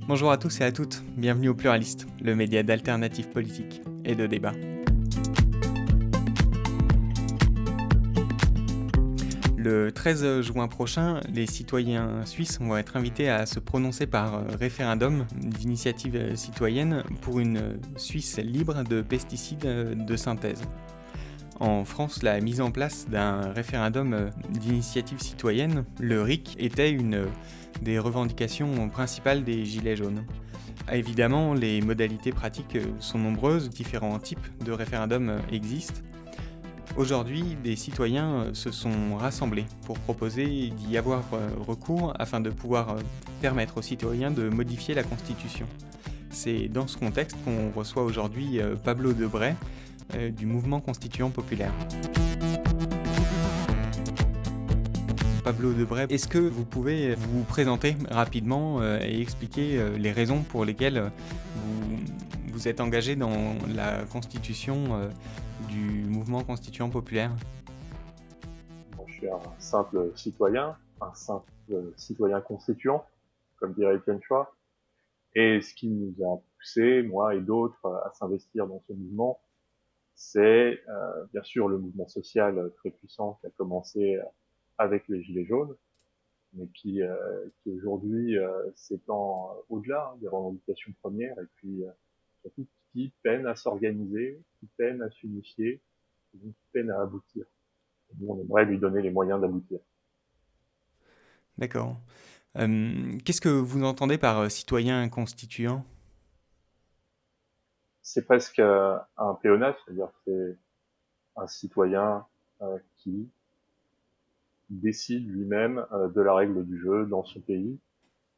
Bonjour à tous et à toutes, bienvenue au Pluraliste, le média d'alternative politique et de débat. Le 13 juin prochain, les citoyens suisses vont être invités à se prononcer par référendum d'initiative citoyenne pour une Suisse libre de pesticides de synthèse. En France, la mise en place d'un référendum d'initiative citoyenne, le RIC, était une des revendications principales des Gilets jaunes. Évidemment, les modalités pratiques sont nombreuses, différents types de référendums existent. Aujourd'hui, des citoyens se sont rassemblés pour proposer d'y avoir recours afin de pouvoir permettre aux citoyens de modifier la Constitution. C'est dans ce contexte qu'on reçoit aujourd'hui Pablo Debray du mouvement constituant populaire. Pablo Debray, est-ce que vous pouvez vous présenter rapidement et expliquer les raisons pour lesquelles vous êtes engagé dans la constitution du mouvement constituant populaire? Je suis un simple citoyen constituant, comme dirait Étienne Chouard. Et ce qui nous a poussé, moi et d'autres, à s'investir dans ce mouvement, c'est bien sûr le mouvement social très puissant qui a commencé avec les Gilets jaunes, mais qui aujourd'hui s'étend au-delà des revendications premières, et puis surtout qui peine à s'organiser, qui peine à s'unifier, qui peine à aboutir. Et nous, on aimerait lui donner les moyens d'aboutir. D'accord. Qu'est-ce que vous entendez par citoyen constituant? C'est presque un pléonasme, c'est-à-dire que c'est un citoyen qui décide lui-même de la règle du jeu dans son pays.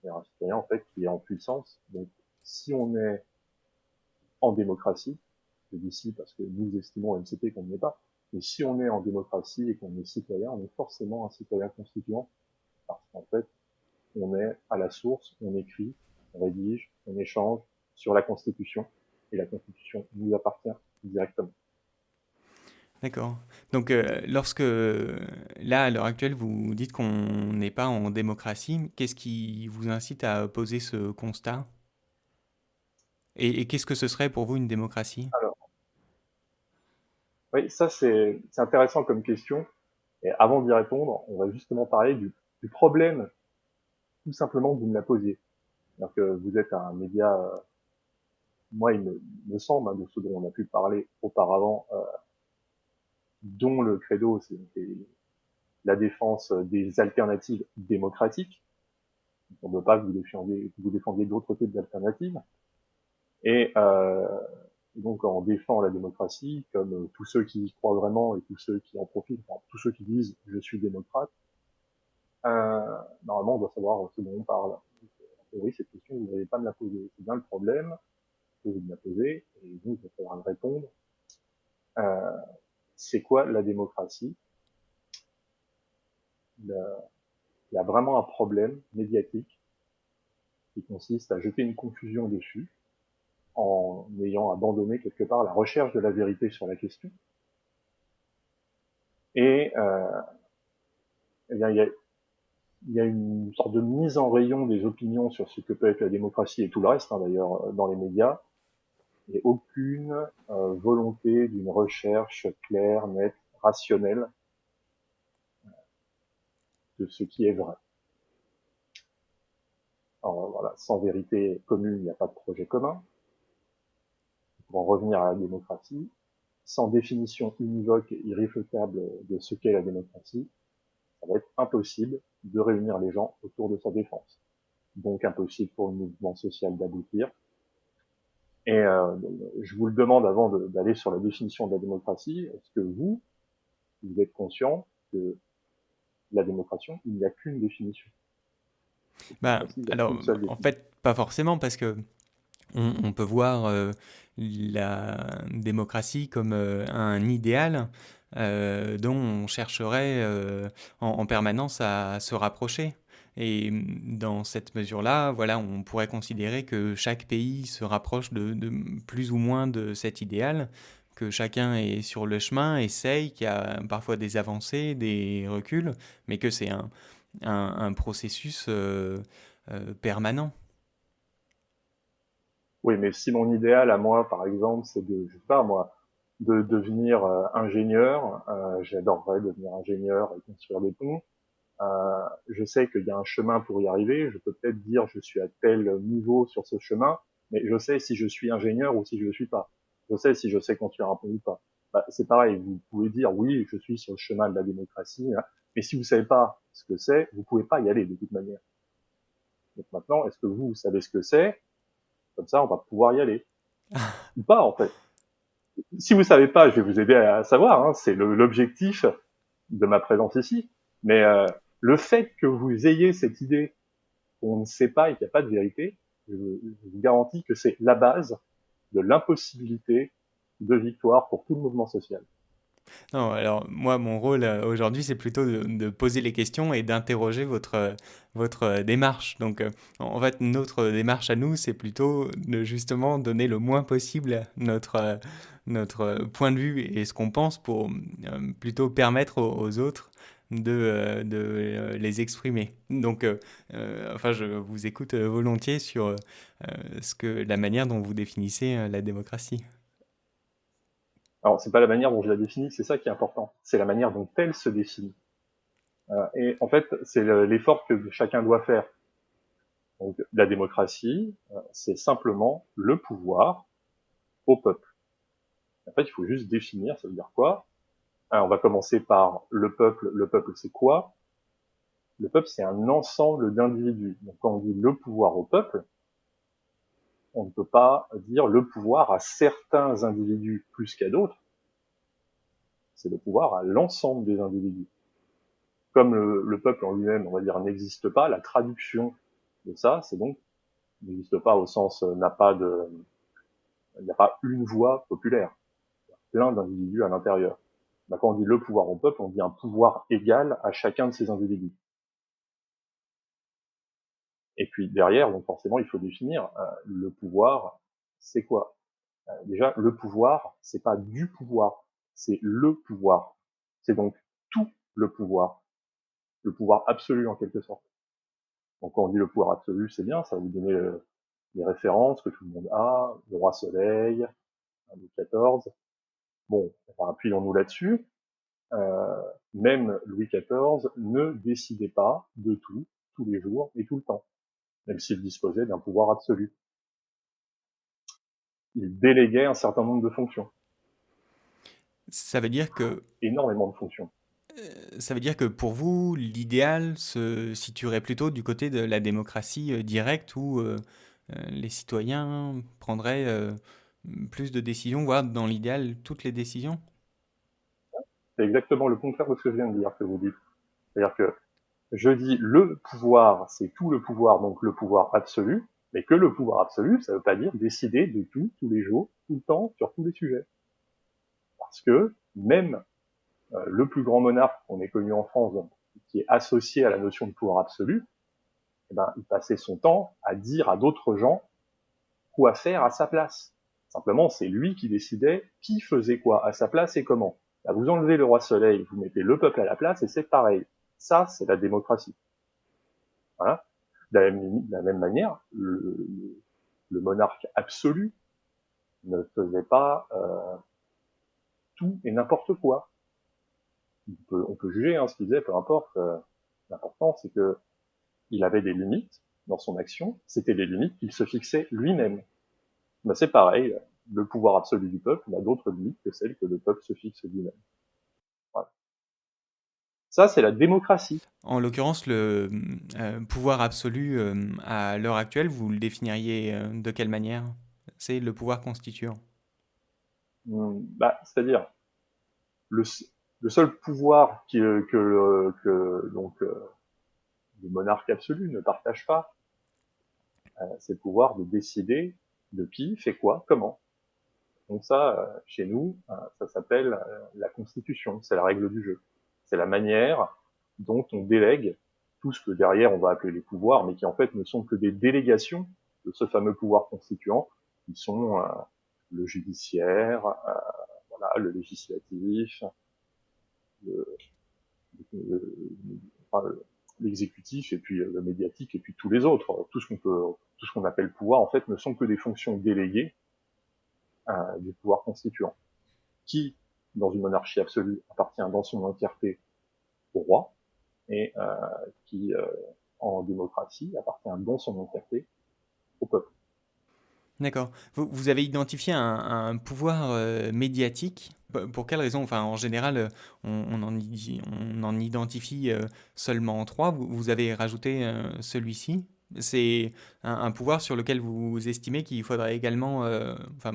C'est un citoyen en fait qui est en puissance. Donc si on est en démocratie, je dis si parce que nous estimons à MCP qu'on ne l'est pas, mais si on est en démocratie et qu'on est citoyen, on est forcément un citoyen constituant, parce qu'en fait, on est à la source, on écrit, on rédige, on échange sur la Constitution, et la Constitution nous appartient directement. D'accord. Donc, lorsque, là, à l'heure actuelle, vous dites qu'on n'est pas en démocratie, qu'est-ce qui vous incite à poser ce constat? Et qu'est-ce que ce serait pour vous une démocratie? Alors, oui, ça c'est intéressant comme question. Et avant d'y répondre, on va justement parler du problème, tout simplement, que vous me la posiez. C'est-à-dire que vous êtes un média, moi il me semble, de ce dont on a pu parler auparavant, dont le credo c'est la défense des alternatives démocratiques. On ne veut pas que vous défendiez d'autres types d'alternatives. Et donc on défend la démocratie comme tous ceux qui y croient vraiment et tous ceux qui en profitent, enfin, tous ceux qui disent je suis démocrate. Normalement on doit savoir ce dont on parle. Oui, cette question, vous n'allez pas me la poser. C'est bien le problème que vous me la posez, et nous, il va falloir me répondre. Euh, c'est quoi la démocratie? Il y a vraiment un problème médiatique qui consiste à jeter une confusion dessus, en ayant abandonné quelque part la recherche de la vérité sur la question. Et eh bien, il y a une sorte de mise en rayon des opinions sur ce que peut être la démocratie et tout le reste, d'ailleurs, dans les médias, et aucune volonté d'une recherche claire, nette, rationnelle de ce qui est vrai. Alors, voilà, sans vérité commune, il n'y a pas de projet commun. Pour en revenir à la démocratie, sans définition univoque et irréfutable de ce qu'est la démocratie, ça va être impossible de réunir les gens autour de sa défense. Donc impossible pour le mouvement social d'aboutir. Et je vous le demande avant d'aller sur la définition de la démocratie, est-ce que vous êtes conscient que la démocratie, il n'y a qu'une définition? Ben, Il n'y a alors, qu'une seule en définition. fait, pas forcément, parce que on peut voir la démocratie comme un idéal dont on chercherait en permanence à se rapprocher. Et dans cette mesure-là, voilà, on pourrait considérer que chaque pays se rapproche de plus ou moins de cet idéal, que chacun est sur le chemin, essaye, qu'il y a parfois des avancées, des reculs, mais que c'est un processus permanent. Oui, mais si mon idéal à moi, par exemple, c'est de, je sais pas moi, de devenir ingénieur, j'adorerais devenir ingénieur et construire des ponts. Je sais qu'il y a un chemin pour y arriver. Je peux peut-être dire je suis à tel niveau sur ce chemin, mais je sais si je suis ingénieur ou si je le suis pas. Je sais si je sais construire un pont ou pas. Bah, c'est pareil. Vous pouvez dire oui, je suis sur le chemin de la démocratie, hein, mais si vous savez pas ce que c'est, vous pouvez pas y aller de toute manière. Donc maintenant, est-ce que vous savez ce que c'est? Comme ça, on va pouvoir y aller ou pas en fait. Si vous savez pas, je vais vous aider à savoir. Hein, c'est l'objectif de ma présence ici. Mais le fait que vous ayez cette idée qu'on ne sait pas et qu'il n'y a pas de vérité, je vous garantis que c'est la base de l'impossibilité de victoire pour tout le mouvement social. Non, alors moi, mon rôle aujourd'hui, c'est plutôt de poser les questions et d'interroger votre démarche. Donc, en fait, notre démarche à nous, c'est plutôt de justement donner le moins possible notre point de vue et ce qu'on pense pour plutôt permettre aux autres de les exprimer. Donc, enfin, je vous écoute volontiers sur la manière dont vous définissez la démocratie. Alors, c'est pas la manière dont je la définis, c'est ça qui est important. C'est la manière dont elle se définit. Et en fait, c'est l'effort que chacun doit faire. Donc, la démocratie, c'est simplement le pouvoir au peuple. En fait, il faut juste définir, ça veut dire quoi. Alors, on va commencer par le peuple. Le peuple, c'est quoi? Le peuple, c'est un ensemble d'individus. Donc, quand on dit le pouvoir au peuple, on ne peut pas dire le pouvoir à certains individus plus qu'à d'autres. C'est le pouvoir à l'ensemble des individus. Comme le peuple en lui-même, on va dire, n'existe pas, la traduction de ça, c'est donc n'existe pas au sens il n'y a pas une voix populaire, il y a plein d'individus à l'intérieur. Bah, quand on dit le pouvoir au peuple, on dit un pouvoir égal à chacun de ces individus. Et puis derrière, donc forcément, il faut définir le pouvoir, c'est quoi. Déjà, le pouvoir, c'est pas du pouvoir, c'est le pouvoir. C'est donc tout le pouvoir absolu en quelque sorte. Donc quand on dit le pouvoir absolu, c'est bien, ça va vous donner les références que tout le monde a, le roi Soleil, Louis XIV. Bon, enfin, appuyons-nous là-dessus. Même Louis XIV ne décidait pas de tout, tous les jours et tout le temps, même s'il disposait d'un pouvoir absolu. Il déléguait un certain nombre de fonctions, Ça veut dire que énormément de fonctions. Ça veut dire que pour vous, l'idéal se situerait plutôt du côté de la démocratie directe où les citoyens prendraient plus de décisions, voire dans l'idéal toutes les décisions? C'est exactement le contraire de ce que je viens de dire que vous dites. C'est-à-dire que je dis le pouvoir, c'est tout le pouvoir, donc le pouvoir absolu, mais que le pouvoir absolu, ça ne veut pas dire décider de tout, tous les jours, tout le temps, sur tous les sujets. Parce que même le plus grand monarque qu'on ait connu en France, donc, qui est associé à la notion de pouvoir absolu, eh ben, il passait son temps à dire à d'autres gens quoi faire à sa place. Simplement, c'est lui qui décidait qui faisait quoi à sa place et comment. Là, vous enlevez le roi Soleil, vous mettez le peuple à la place et c'est pareil. Ça, c'est la démocratie. Voilà. De la même manière, le monarque absolu ne faisait pas tout et n'importe quoi. On peut juger ce qu'il faisait, peu importe. L'important, c'est que il avait des limites dans son action. C'était des limites qu'il se fixait lui-même. Ben, c'est pareil. Le pouvoir absolu du peuple n'a d'autres limites que celles que le peuple se fixe lui-même. Voilà. Ça, c'est la démocratie. En l'occurrence, le pouvoir absolu à l'heure actuelle, vous le définiriez de quelle manière? C'est le pouvoir constituant. Bah, c'est-à-dire le, le seul pouvoir donc le monarque absolu ne partage pas, c'est le pouvoir de décider de qui fait quoi, comment. Donc ça, chez nous, ça s'appelle la Constitution, c'est la règle du jeu. C'est la manière dont on délègue tout ce que derrière on va appeler les pouvoirs, mais qui en fait ne sont que des délégations de ce fameux pouvoir constituant, qui sont le judiciaire, voilà, le législatif, le, le, enfin, l'exécutif et puis le médiatique et puis tous les autres. Tout ce qu'on appelle pouvoir, en fait, ne sont que des fonctions déléguées du pouvoir constituant, qui, dans une monarchie absolue, appartient dans son entièreté au roi, et qui, en démocratie, appartient dans son entièreté au peuple. D'accord. Vous avez identifié un pouvoir médiatique. Pour quelle raison? Enfin, en général, on en identifie seulement trois. Vous avez rajouté celui-ci. C'est un pouvoir sur lequel vous estimez qu'il faudrait également, enfin,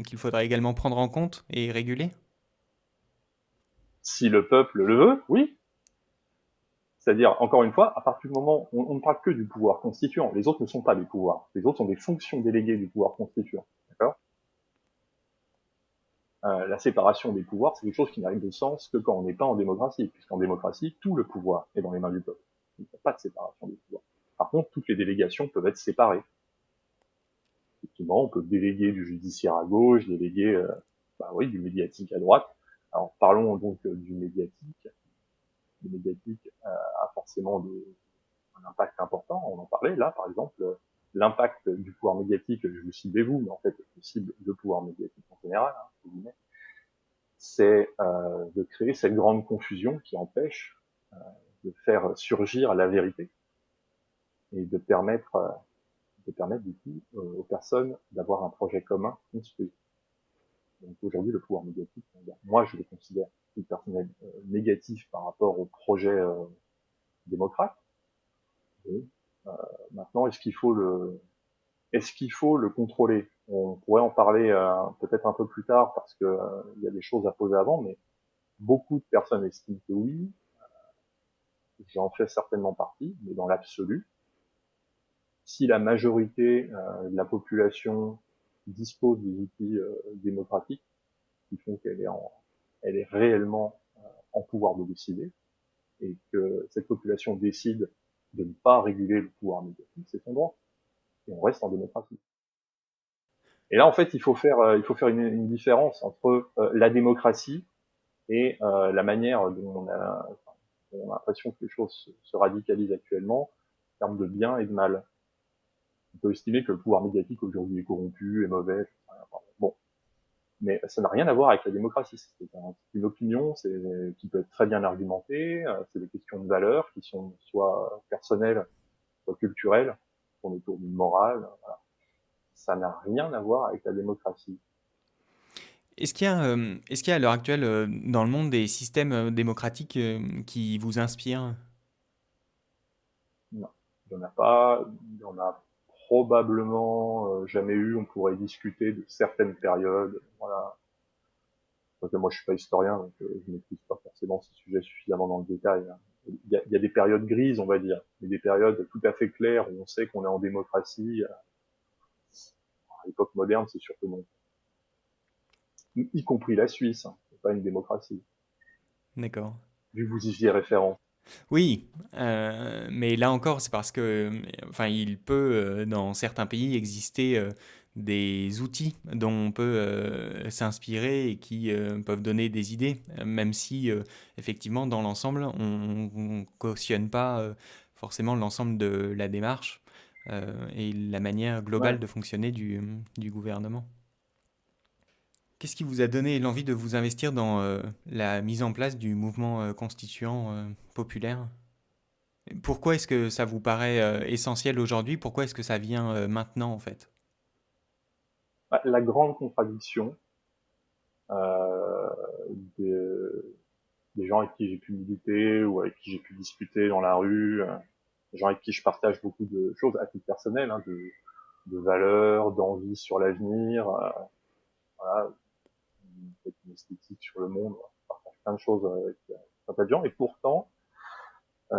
qu'il faudrait également prendre en compte et réguler? Si le peuple le veut, oui. C'est-à-dire, encore une fois, à partir du moment où on ne parle que du pouvoir constituant, les autres ne sont pas des pouvoirs. Les autres sont des fonctions déléguées du pouvoir constituant. D'accord. La séparation des pouvoirs, c'est quelque chose qui n'arrive de sens que quand on n'est pas en démocratie, puisqu'en démocratie, tout le pouvoir est dans les mains du peuple. Il n'y a pas de séparation des pouvoirs. Par contre, toutes les délégations peuvent être séparées. Effectivement, on peut déléguer du judiciaire à gauche, déléguer du médiatique à droite. Alors parlons donc du médiatique. Le médiatique a forcément un impact important. On en parlait là, par exemple, l'impact du pouvoir médiatique, je vous ciblez vous, mais en fait, je cible le pouvoir médiatique en général, c'est de créer cette grande confusion qui empêche de faire surgir la vérité et de permettre du coup aux personnes d'avoir un projet commun construit. Donc aujourd'hui, le pouvoir médiatique, moi je le considère plus personnel négatif par rapport au projet démocrate. Et, maintenant, est-ce qu'il faut le contrôler? On pourrait en parler peut-être un peu plus tard parce que il y a des choses à poser avant, mais beaucoup de personnes estiment que oui. J'en fais certainement partie, mais dans l'absolu, si la majorité de la population dispose des outils démocratiques qui font elle est réellement en pouvoir de décider, et que cette population décide de ne pas réguler le pouvoir médiatique, c'est son droit. Et on reste en démocratie. Et là, en fait, il faut faire une différence entre la démocratie et la manière dont on a l'impression que les choses se radicalisent actuellement en termes de bien et de mal. On peut estimer que le pouvoir médiatique aujourd'hui est corrompu, est mauvais. Bon, mais ça n'a rien à voir avec la démocratie. C'est une opinion, qui peut être très bien argumentée. C'est des questions de valeurs qui sont soit personnelles, soit culturelles, qui tournent autour d'une morale. Voilà. Ça n'a rien à voir avec la démocratie. Est-ce qu'il y a à l'heure actuelle dans le monde des systèmes démocratiques qui vous inspirent? Non, il n'y en a pas. Il y en a probablement jamais eu. On pourrait discuter de certaines périodes. Voilà. Parce que moi, je suis pas historien, donc je maîtrise pas forcément ces sujets suffisamment dans le détail. Hein. Il y a des périodes grises, on va dire, mais des périodes tout à fait claires où on sait qu'on est en démocratie. À l'époque moderne, c'est sûr que non. Y compris la Suisse, hein. C'est pas une démocratie. D'accord. Vu que vous y faisiez référence. Oui, mais là encore, c'est parce que, enfin, il peut, dans certains pays, exister des outils dont on peut s'inspirer et qui peuvent donner des idées, même si, effectivement, dans l'ensemble, on cautionne pas forcément l'ensemble de la démarche et la manière Ouais. globale de fonctionner du gouvernement. Qu'est-ce qui vous a donné l'envie de vous investir dans la mise en place du mouvement constituant populaire? Pourquoi est-ce que ça vous paraît essentiel aujourd'hui? Pourquoi est-ce que ça vient maintenant en fait? La grande contradiction euh, des, des gens avec qui j'ai pu militer ou avec qui j'ai pu discuter dans la rue, des gens avec qui je partage beaucoup de choses à titre personnel, hein, de valeurs, d'envie sur l'avenir, voilà, une esthétique sur le monde, je partage plein de choses avec un tas de gens, et pourtant,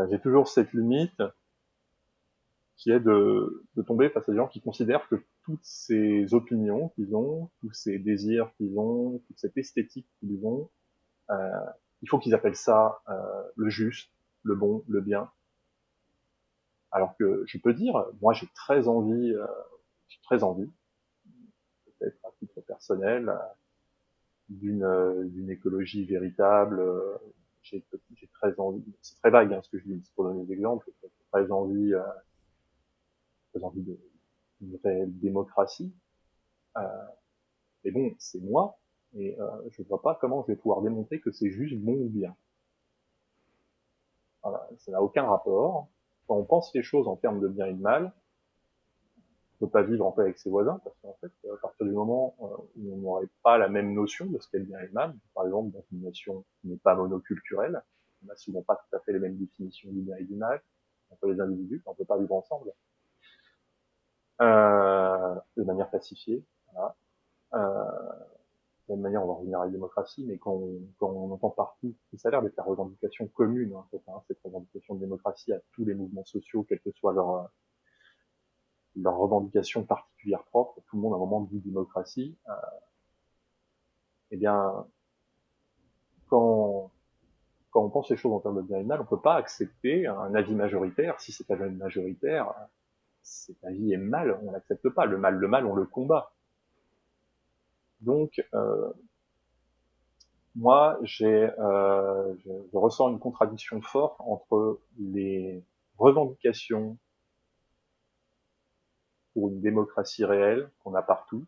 j'ai toujours cette limite qui est de tomber face à des gens qui considèrent que toutes ces opinions qu'ils ont, tous ces désirs qu'ils ont, toute cette esthétique qu'ils ont, euh, il faut qu'ils appellent ça le juste, le bon, le bien. Alors que je peux dire, moi j'ai très envie, peut-être à titre personnel, d'une écologie véritable, j'ai très envie, c'est très vague ce que je dis, c'est pour donner des exemples, j'ai très envie d'une réelle démocratie. Euh, mais bon, c'est moi, et je vois pas comment je vais pouvoir démontrer que c'est juste bon ou bien. Voilà, ça n'a aucun rapport. Quand on pense les choses en termes de bien et de mal, on peut pas vivre en paix avec ses voisins, parce qu'en fait, à partir du moment où on n'aurait pas la même notion de ce qu'est le bien et le mal, par exemple dans une nation qui n'est pas monoculturelle, on n'a souvent pas tout à fait les mêmes définitions du bien et du mal entre les individus, on peut pas vivre ensemble de manière pacifiée. Voilà. De la même manière, on va revenir à la démocratie, mais quand on entend partout, ça a l'air d'être la revendication commune, en fait, cette revendication de démocratie à tous les mouvements sociaux, quelle que soit leur revendication particulière propre, tout le monde à un moment dit démocratie, eh bien, quand, quand on pense les choses en termes de bien et de mal, on peut pas accepter un avis majoritaire. Si c'est un avis majoritaire, cet avis est mal, on n'accepte pas. Le mal, on le combat. Donc, moi, je ressens une contradiction forte entre les revendications pour une démocratie réelle qu'on a partout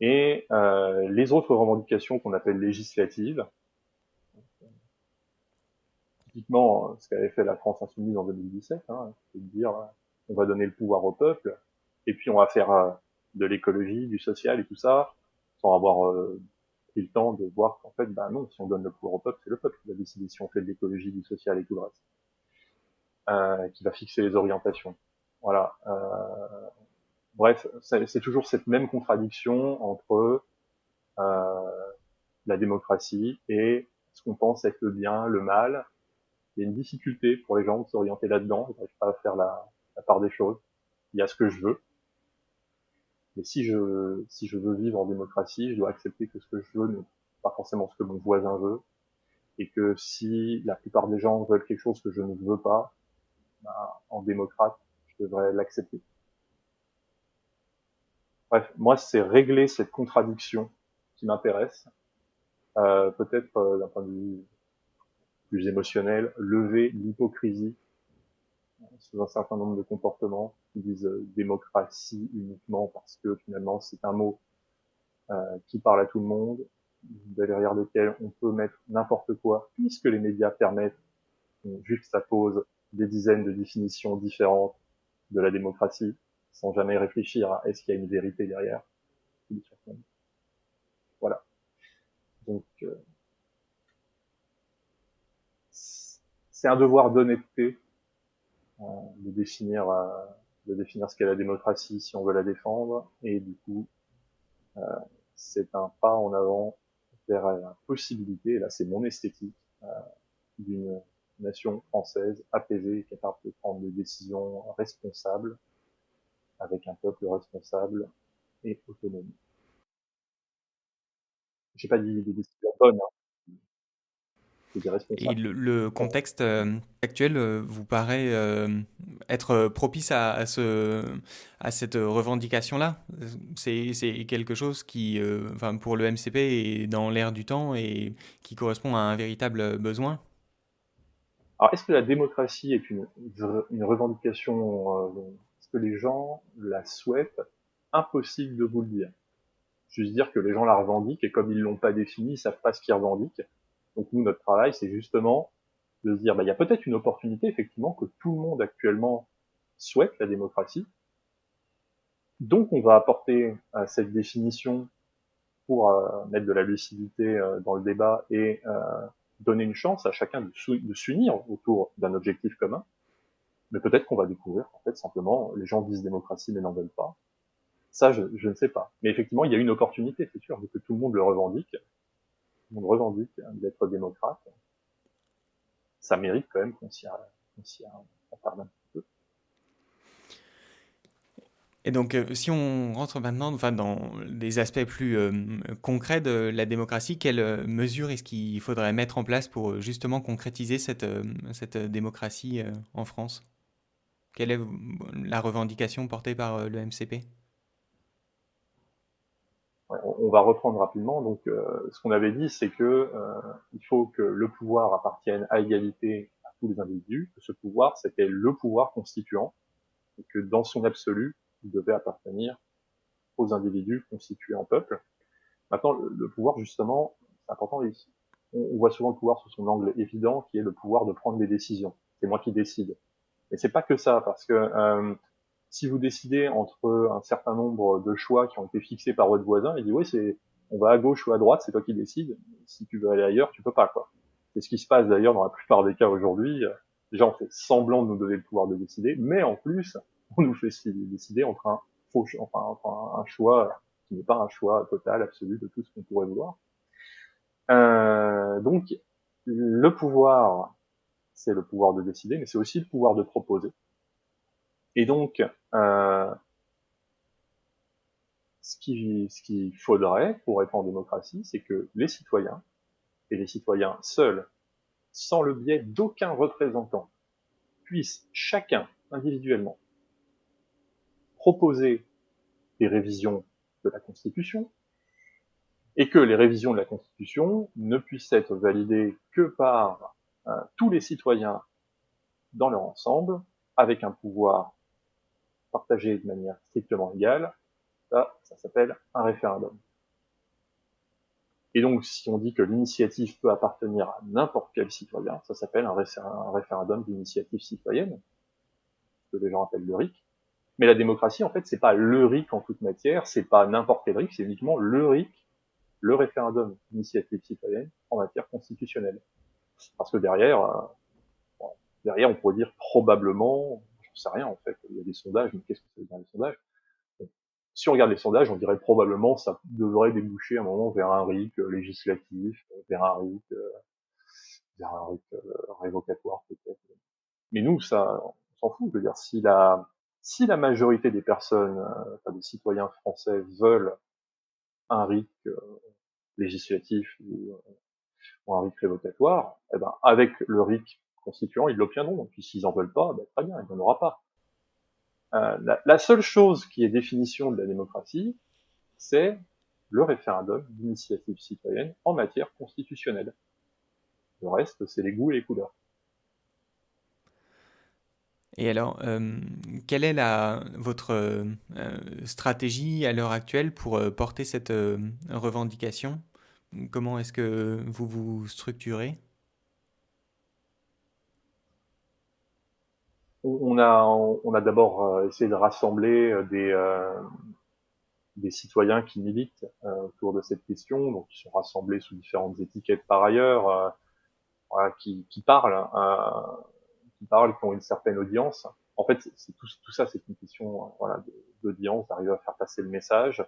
et les autres revendications qu'on appelle législatives. Typiquement, ce qu'avait fait la France insoumise en 2017, c'est de dire on va donner le pouvoir au peuple et puis on va faire de l'écologie, du social et tout ça, sans avoir pris le temps de voir qu'en fait, ben non, si on donne le pouvoir au peuple, c'est le peuple qui va décider si on fait de l'écologie, du social et tout le reste, qui va fixer les orientations. Voilà. Bref, c'est toujours cette même contradiction entre la démocratie et ce qu'on pense être le bien, le mal. Il y a une difficulté pour les gens de s'orienter là-dedans. Ils n'arrivent pas à faire la part des choses. Il y a ce que je veux. Mais si je veux vivre en démocratie, je dois accepter que ce que je veux n'est pas forcément ce que mon voisin veut. Et que si la plupart des gens veulent quelque chose que je ne veux pas, bah, en démocrate, je devrais l'accepter. Bref, moi, c'est régler cette contradiction qui m'intéresse. Peut-être d'un point de vue plus émotionnel, lever l'hypocrisie sous un certain nombre de comportements qui disent démocratie uniquement parce que finalement c'est un mot qui parle à tout le monde, derrière lequel on peut mettre n'importe quoi, puisque les médias permettent, on juxtapose des dizaines de définitions différentes de la démocratie, sans jamais réfléchir à est-ce qu'il y a une vérité derrière. Voilà. Donc c'est un devoir d'honnêteté de définir ce qu'est la démocratie si on veut la défendre, et du coup c'est un pas en avant vers la possibilité, et là c'est mon esthétique, d'une nation française apaisée et capable de prendre des décisions responsables, avec un peuple responsable et autonome. J'ai pas dit des décisions bonnes, c'est des Et responsables. le contexte actuel vous paraît être propice à cette revendication-là? C'est quelque chose qui, enfin, pour le MCP, est dans l'air du temps et qui correspond à un véritable besoin? Alors, est-ce que la démocratie est une revendication, est-ce que les gens la souhaitent? Impossible de vous le dire. Juste dire que les gens la revendiquent et comme ils l'ont pas définie, ils savent pas ce qu'ils revendiquent. Donc nous, notre travail, c'est justement de se dire, bah, il y a peut-être une opportunité, effectivement, que tout le monde actuellement souhaite la démocratie. Donc on va apporter cette définition pour mettre de la lucidité dans le débat et donner une chance à chacun de s'unir autour d'un objectif commun. Mais peut-être qu'on va découvrir qu'en fait, simplement, les gens disent démocratie mais n'en veulent pas. Ça, je ne sais pas. Mais effectivement, il y a une opportunité, c'est sûr, vu que tout le monde le revendique. Tout le monde revendique d'être démocrate. Ça mérite quand même qu'on s'y attarde un petit peu. Et donc, si on rentre maintenant, enfin, dans des aspects plus concrets de la démocratie, quelles mesures est-ce qu'il faudrait mettre en place pour justement concrétiser cette démocratie en France? Quelle est la revendication portée par le MCP? Ouais, on va reprendre rapidement. Donc, ce qu'on avait dit, c'est que il faut que le pouvoir appartienne à égalité à tous les individus, que ce pouvoir, c'était le pouvoir constituant, et que dans son absolu, il devait appartenir aux individus constitués en peuple. Maintenant, le pouvoir, justement, c'est important ici. On voit souvent le pouvoir sous son angle évident, qui est le pouvoir de prendre des décisions. C'est moi qui décide. Mais c'est pas que ça, parce que si vous décidez entre un certain nombre de choix qui ont été fixés par votre voisin, il dit oui, on va à gauche ou à droite, c'est toi qui décides. Si tu veux aller ailleurs, tu peux pas, quoi. C'est ce qui se passe d'ailleurs dans la plupart des cas aujourd'hui. Déjà, on fait semblant de nous donner le pouvoir de décider, mais en plus, on nous fait décider entre un faux, enfin un choix qui n'est pas un choix total, absolu de tout ce qu'on pourrait vouloir. Donc, le pouvoir, c'est le pouvoir de décider, mais c'est aussi le pouvoir de proposer. Et donc, ce qu'il faudrait pour être en démocratie, c'est que les citoyens, et les citoyens seuls, sans le biais d'aucun représentant, puissent chacun, individuellement, proposer des révisions de la Constitution, et que les révisions de la Constitution ne puissent être validées que par tous les citoyens dans leur ensemble, avec un pouvoir partagé de manière strictement égale. Ça s'appelle un référendum. Et donc, si on dit que l'initiative peut appartenir à n'importe quel citoyen, ça s'appelle un référendum d'initiative citoyenne, ce que les gens appellent le RIC. Mais la démocratie, en fait, c'est pas le RIC en toute matière, c'est pas n'importe quel RIC, c'est uniquement le RIC, le référendum d'initiative citoyenne en matière constitutionnelle. Parce que derrière, on pourrait dire probablement, j'en sais rien en fait, il y a des sondages, mais qu'est-ce que ça veut dire les sondages? Si on regarde les sondages, on dirait probablement ça devrait déboucher à un moment vers un RIC législatif, vers un RIC révocatoire peut-être. Mais nous, ça, on s'en fout. Je veux dire, si la majorité des personnes, enfin des citoyens français veulent un RIC législatif ou un RIC révocatoire, eh ben, avec le RIC constituant, ils l'obtiendront. Et puis s'ils en veulent pas, ben, très bien, il n'y en aura pas. La seule chose qui est définition de la démocratie, c'est le référendum d'initiative citoyenne en matière constitutionnelle. Le reste, c'est les goûts et les couleurs. Et alors, quelle est votre stratégie à l'heure actuelle pour porter cette revendication? Comment est-ce que vous vous structurez? On a d'abord essayé de rassembler des citoyens qui militent autour de cette question, donc qui sont rassemblés sous différentes étiquettes par ailleurs, voilà, qui parlent, qui ont une certaine audience. En fait, tout ça, c'est une question voilà, d'audience, d'arriver à faire passer le message,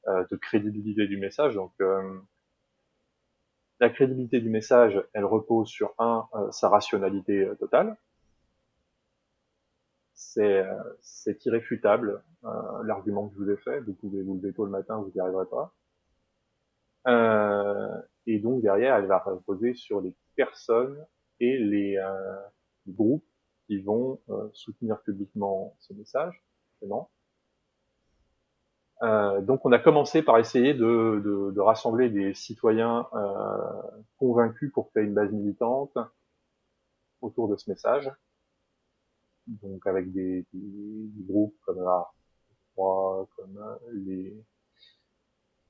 de crédibilité du message. Donc, la crédibilité du message, elle repose sur sa rationalité totale. C'est irréfutable, l'argument que je vous ai fait. Vous pouvez vous lever tôt le matin, vous n'y arriverez pas. Et donc derrière, elle va reposer sur les personnes et les groupes qui vont soutenir publiquement ce message. Donc on a commencé par essayer de rassembler des citoyens convaincus pour créer une base militante autour de ce message. Donc avec des groupes comme l'A3,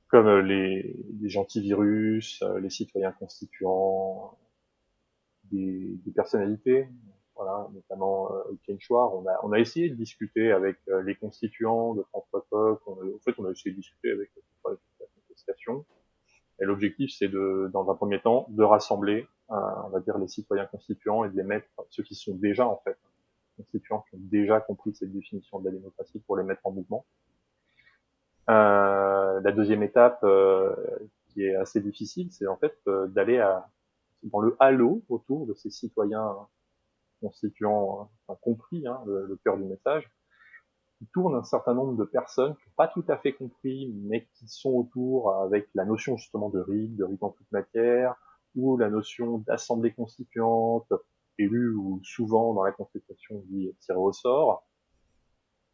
comme les gentils-virus, les citoyens constituants, des personnalités, voilà, notamment Etienne Chouard. On a essayé de discuter avec les constituants de François Coq. En fait, on a essayé de discuter avec la contestation. Et l'objectif, c'est dans un premier temps, de rassembler, on va dire, les citoyens constituants et de les mettre, ceux qui sont déjà, en fait, constituants, qui ont déjà compris cette définition de la démocratie, pour les mettre en mouvement. La deuxième étape, qui est assez difficile, c'est en fait d'aller dans le halo autour de ces citoyens constituants, compris le cœur du message, qui tourne un certain nombre de personnes qui n'ont pas tout à fait compris, mais qui sont autour avec la notion justement de RIC en toute matière, ou la notion d'assemblée constituante, élue ou souvent dans la Constitution dit tirée au sort,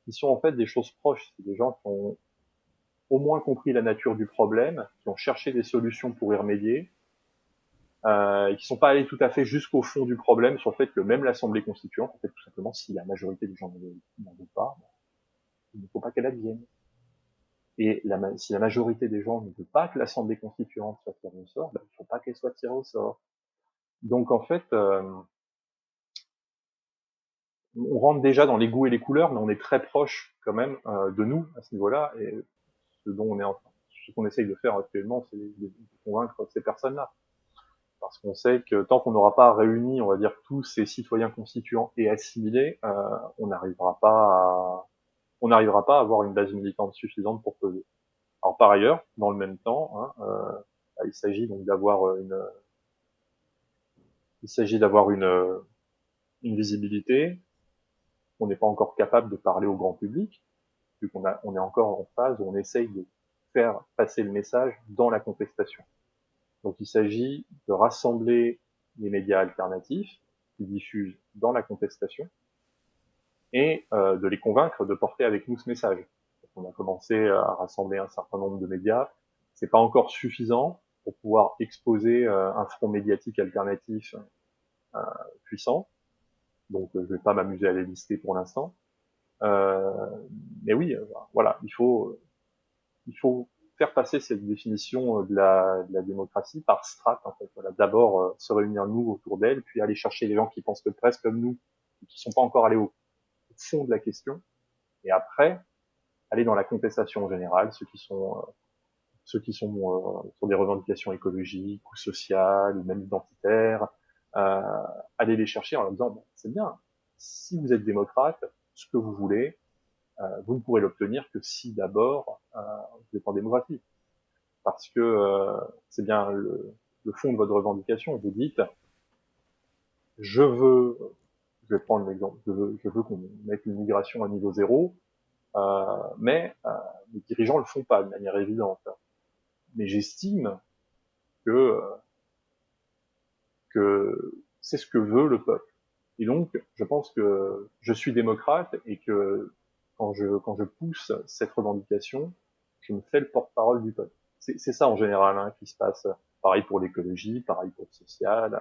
qui sont en fait des choses proches. C'est des gens qui ont au moins compris la nature du problème, qui ont cherché des solutions pour y remédier, et qui sont pas allés tout à fait jusqu'au fond du problème sur le fait que même l'Assemblée constituante, en fait, tout simplement, si la majorité des gens n'en veulent pas, il ne faut pas qu'elle advienne. Et si la majorité des gens ne veut pas que l'Assemblée constituante soit tirée au sort, il ne faut pas qu'elle soit tirée au sort. Donc en fait, on rentre déjà dans les goûts et les couleurs, mais on est très proche quand même de nous à ce niveau-là. Et ce qu'on essaye de faire actuellement, c'est de convaincre ces personnes-là. Parce qu'on sait que tant qu'on n'aura pas réuni, on va dire, tous ces citoyens constituants et assimilés, on n'arrivera pas à avoir une base militante suffisante pour peser. Alors par ailleurs, dans le même temps, il s'agit donc d'avoir une visibilité. On n'est pas encore capable de parler au grand public, vu on est encore en phase où on essaye de faire passer le message dans la contestation. Donc il s'agit de rassembler les médias alternatifs qui diffusent dans la contestation et de les convaincre de porter avec nous ce message. Donc, on a commencé à rassembler un certain nombre de médias. C'est pas encore suffisant pour pouvoir exposer un front médiatique alternatif puissant. Donc je vais pas m'amuser à les lister pour l'instant. Euh, mais oui, voilà, il faut faire passer cette définition de la démocratie par strate, en fait. Voilà, d'abord se réunir nous autour d'elle, puis aller chercher les gens qui pensent presque comme nous, et qui sont pas encore allés au fond de la question, et après aller dans la contestation générale, ceux qui sont sur des revendications écologiques ou sociales ou même identitaires, euh, aller les chercher en leur disant bon, c'est bien, si vous êtes démocrate, ce que vous voulez, vous ne pourrez l'obtenir que si d'abord vous êtes en démocratie. Parce que c'est bien le fond de votre revendication. Vous dites, je veux, je vais prendre l'exemple, je veux qu'on mette l'immigration à niveau zéro, mais les dirigeants le font pas de manière évidente. Mais j'estime que c'est ce que veut le peuple. Et donc, je pense que je suis démocrate et que quand je pousse cette revendication, je me fais le porte-parole du peuple. C'est ça en général qui se passe. Pareil pour l'écologie, pareil pour le social.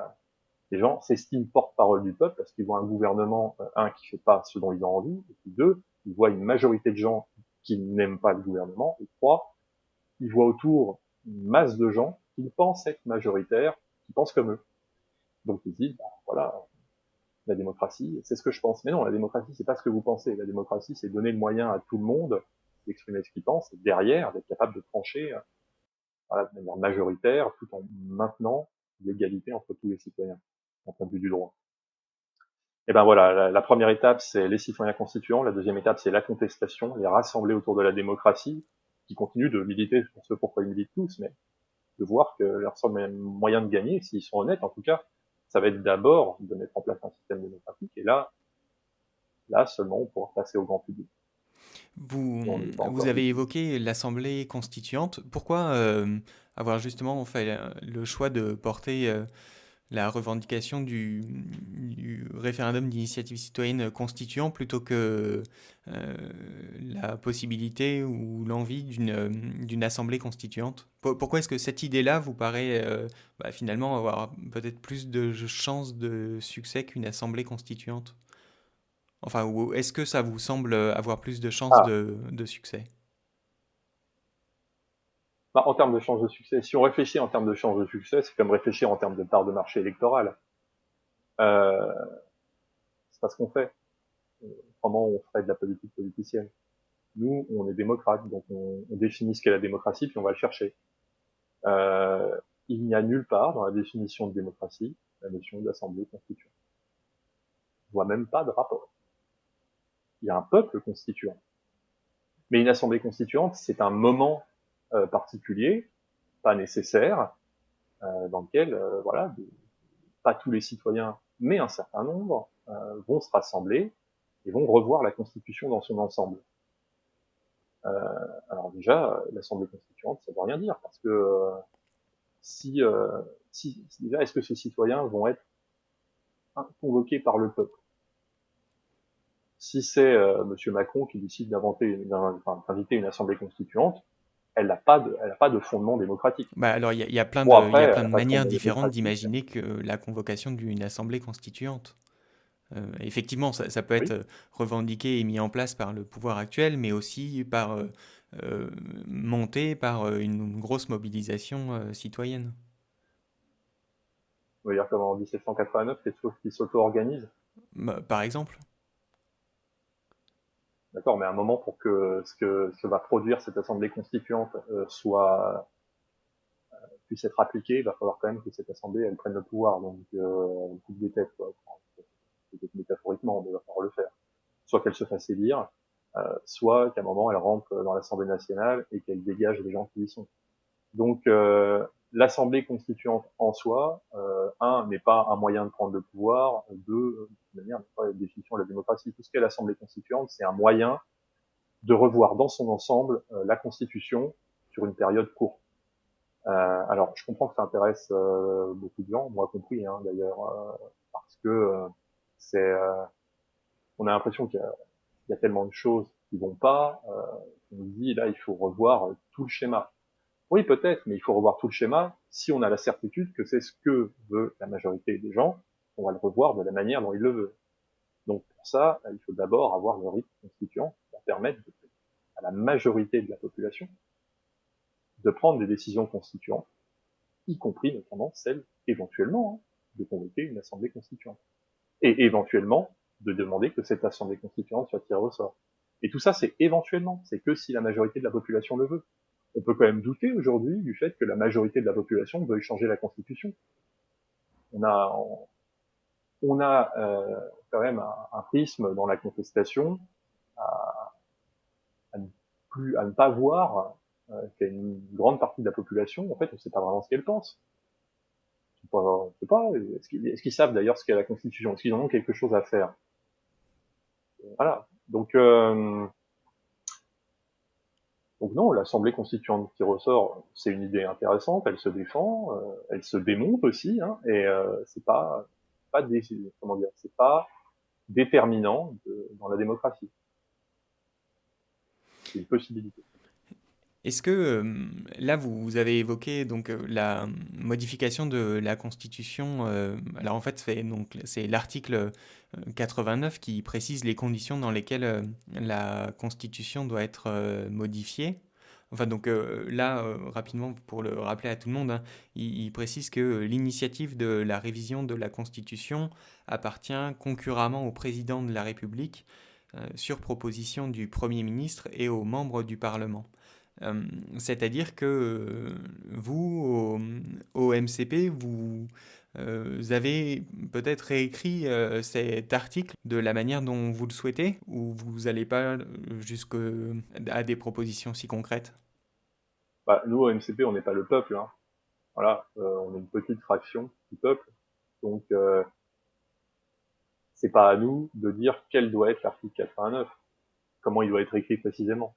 Les gens s'estiment porte-parole du peuple parce qu'ils voient un gouvernement, qui fait pas ce dont ils ont envie, et puis deux, ils voient une majorité de gens qui n'aiment pas le gouvernement, et trois, ils voient autour une masse de gens qui pensent être majoritaires, qui pensent comme eux. Donc ils disent, bah, voilà, la démocratie, c'est ce que je pense. Mais non, la démocratie, c'est pas ce que vous pensez. La démocratie, c'est donner le moyen à tout le monde d'exprimer ce qu'il pense, et derrière, d'être capable de trancher voilà, de manière majoritaire, tout en maintenant l'égalité entre tous les citoyens, en point de vue du droit. Et ben voilà, la première étape, c'est les citoyens constituants. La deuxième étape, c'est la contestation, les rassembler autour de la démocratie, qui continue de militer pour ce pourquoi ils militent tous, mais de voir que leur seul moyen de gagner, s'ils sont honnêtes en tout cas, ça va être d'abord de mettre en place un système démocratique, et là seulement on pourra passer au grand public. Vous avez évoqué l'Assemblée constituante. Pourquoi avoir justement fait le choix de porter la revendication du référendum d'initiative citoyenne constituant plutôt que la possibilité ou l'envie d'une assemblée constituante? Pourquoi est-ce que cette idée-là vous paraît finalement avoir peut-être plus de chances de succès qu'une assemblée constituante? Enfin, ou est-ce que ça vous semble avoir plus de chances Ah, de succès? bah, en termes de chances de succès, si on réfléchit en termes de chances de succès, c'est comme réfléchir en termes de part de marché électorale. Euh, c'est pas ce qu'on fait. Comment on ferait de la politique politicienne? Nous, on est démocrate, donc on définit ce qu'est la démocratie, puis on va le chercher. Euh, il n'y a nulle part dans la définition de démocratie la notion d'assemblée constituante. On voit même pas de rapport. Il y a un peuple constituant. Mais une assemblée constituante, c'est un moment particulier, pas nécessaire, dans lequel, voilà, pas tous les citoyens, mais un certain nombre, vont se rassembler et vont revoir la Constitution dans son ensemble. Alors déjà, l'Assemblée constituante, ça ne veut rien dire, parce que si, déjà, est-ce que ces citoyens vont être convoqués par le peuple? Si c'est Monsieur Macron qui décide d'inviter une assemblée constituante, elle n'a pas de fondement démocratique. Bah, alors, il y a plein Bon, il y a après, plein elle de n'a pas de manières fondement différentes démocratique. d'imaginer que la convocation d'une assemblée constituante. Effectivement, ça peut être Oui, revendiqué et mis en place par le pouvoir actuel, mais aussi euh, monté par une grosse mobilisation citoyenne. on va dire comme en 1789, quelque chose qui s'auto-organise. Bah, par exemple. D'accord, mais à un moment, pour que ce que va produire cette assemblée constituante puisse être appliquée, il va falloir quand même que cette assemblée, elle prenne le pouvoir. Donc, elle coupe des têtes, quoi. Enfin, peut-être métaphoriquement, mais il va falloir le faire. Soit qu'elle se fasse élire, soit qu'à un moment, elle rentre dans l'Assemblée nationale et qu'elle dégage les gens qui y sont. Donc, l'Assemblée constituante en soi, n'est pas un moyen de prendre le pouvoir, de toute manière, n'est pas la définition de la démocratie. Tout ce qu'est l'Assemblée constituante, c'est un moyen de revoir dans son ensemble la Constitution sur une période courte. Alors, je comprends que ça intéresse beaucoup de gens, moi compris, hein, d'ailleurs, parce que c'est, on a l'impression qu'il y a tellement de choses qui vont pas. On nous dit là, il faut revoir tout le schéma. Oui, peut-être, mais il faut revoir tout le schéma si on a la certitude que c'est ce que veut la majorité des gens. On va le revoir de la manière dont il le veut. Donc pour ça, il faut d'abord avoir le rythme constituant qui va permettre à la majorité de la population de prendre des décisions constituantes, y compris notamment celle, éventuellement, de convoquer une assemblée constituante. Et éventuellement, de demander que cette assemblée constituante soit tirée au sort. Et tout ça, c'est éventuellement, c'est que si la majorité de la population le veut. On peut quand même douter aujourd'hui du fait que la majorité de la population veuille changer la constitution. On a, on a quand même un prisme dans la contestation à, à ne pas voir qu'il y a une grande partie de la population, en fait, on ne sait pas vraiment ce qu'elle pense. On sait pas. Est-ce qu'ils savent d'ailleurs ce qu'est la Constitution? Est-ce qu'ils en ont quelque chose à faire? Voilà. Donc non, l'Assemblée constituante qui ressort, c'est une idée intéressante, elle se défend, elle se démonte aussi, hein, et c'est pas comment dire, c'est pas déterminant dans la démocratie. C'est une possibilité. Est-ce que là vous avez évoqué donc la modification de la Constitution. Alors en fait c'est l'article 89 qui précise les conditions dans lesquelles la Constitution doit être modifiée. Enfin donc là rapidement pour le rappeler à tout le monde, hein, il précise que l'initiative de la révision de la Constitution appartient concurremment au président de la République sur proposition du Premier ministre et aux membres du Parlement. Euh, C'est-à-dire que vous, au MCP, vous avez peut-être réécrit cet article de la manière dont vous le souhaitez, ou vous n'allez pas jusqu'à des propositions si concrètes? Bah, nous, au MCP, on n'est pas le peuple, hein. Voilà, on est une petite fraction du peuple, donc c'est pas à nous de dire quel doit être l'article 89, comment il doit être écrit précisément.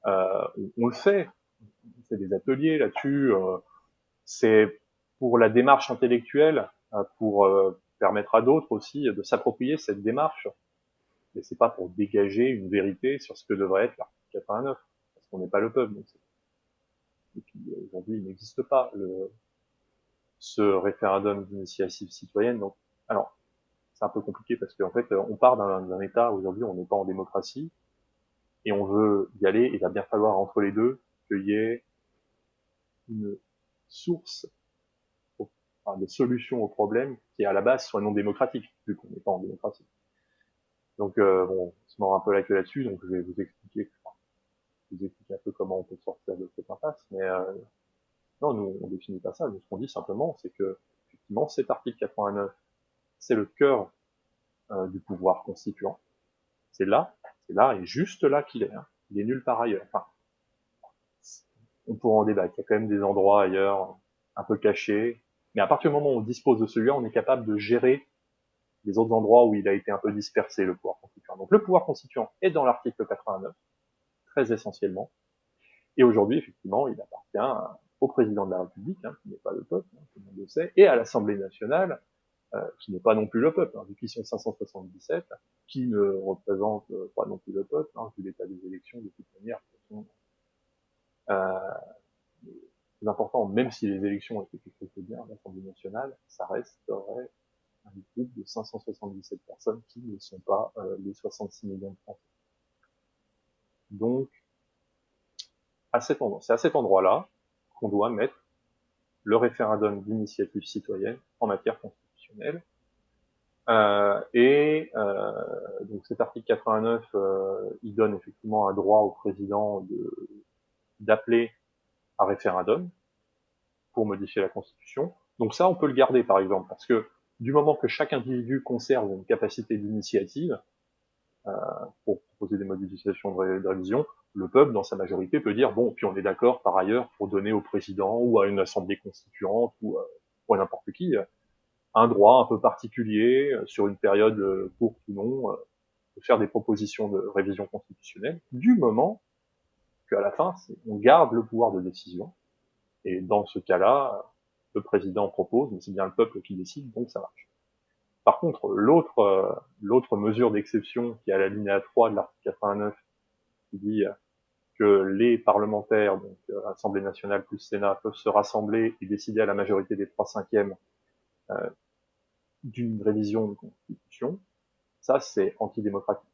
On le fait, on fait des ateliers là-dessus. C'est pour la démarche intellectuelle, pour permettre à d'autres aussi de s'approprier cette démarche. Mais c'est pas pour dégager une vérité sur ce que devrait être l'article 89, parce qu'on n'est pas le peuple. Donc et puis aujourd'hui, il n'existe pas ce référendum d'initiative citoyenne. Donc, alors, c'est un peu compliqué parce qu'en fait, on part d'un État aujourd'hui, on n'est pas en démocratie, et on veut y aller. Il va bien falloir entre les deux qu'il y ait une source enfin, de solution au problème qui à la base soit non démocratique, vu qu'on n'est pas en démocratie. Donc bon, on se mord un peu la queue là-dessus, donc je vais vous expliquer un peu comment on peut sortir de cette impasse, mais non, nous on définit pas ça, nous ce qu'on dit simplement, c'est que effectivement cet article 89, c'est le cœur du pouvoir constituant, c'est là et juste là qu'il est, hein. Il est nulle part ailleurs. Enfin, on pourra en débattre, il y a quand même des endroits ailleurs un peu cachés, mais à partir du moment où on dispose de celui-là, on est capable de gérer les autres endroits où il a été un peu dispersé, le pouvoir constituant. Donc le pouvoir constituant est dans l'article 89, très essentiellement, et aujourd'hui, effectivement, il appartient au président de la République, hein, qui n'est pas le peuple, hein, tout le monde le sait, et à l'Assemblée nationale, qui n'est pas non plus le peuple, hein, vu qu'ils sont 577, qui ne représente pas non plus le peuple, hein, vu l'état des élections, de toute manière, Euh, c'est important, même si les élections étaient quelque chose de bien, l'Assemblée nationale, ça resterait un groupe de 577 personnes qui ne sont pas les 66 millions de Français. Donc, c'est à cet endroit-là qu'on doit mettre le référendum d'initiative citoyenne en matière constitutionnelle. Donc cet article 89, il donne effectivement un droit au président d'appeler à référendum pour modifier la Constitution. Donc ça, on peut le garder, par exemple, parce que du moment que chaque individu conserve une capacité d'initiative pour proposer des modifications de révision, le peuple, dans sa majorité, peut dire, bon, puis on est d'accord, par ailleurs, pour donner au président ou à une assemblée constituante ou à n'importe qui un droit un peu particulier sur une période courte ou non, de faire des propositions de révision constitutionnelle, du moment qu'à la fin, on garde le pouvoir de décision. Et dans ce cas-là, le président propose, mais c'est bien le peuple qui décide, donc ça marche. Par contre, l'autre mesure d'exception qui est à l'alinéa 3 de l'article 89, qui dit que les parlementaires, donc Assemblée nationale plus Sénat, peuvent se rassembler et décider à la majorité des 3/5 d'une révision de constitution, ça c'est antidémocratique.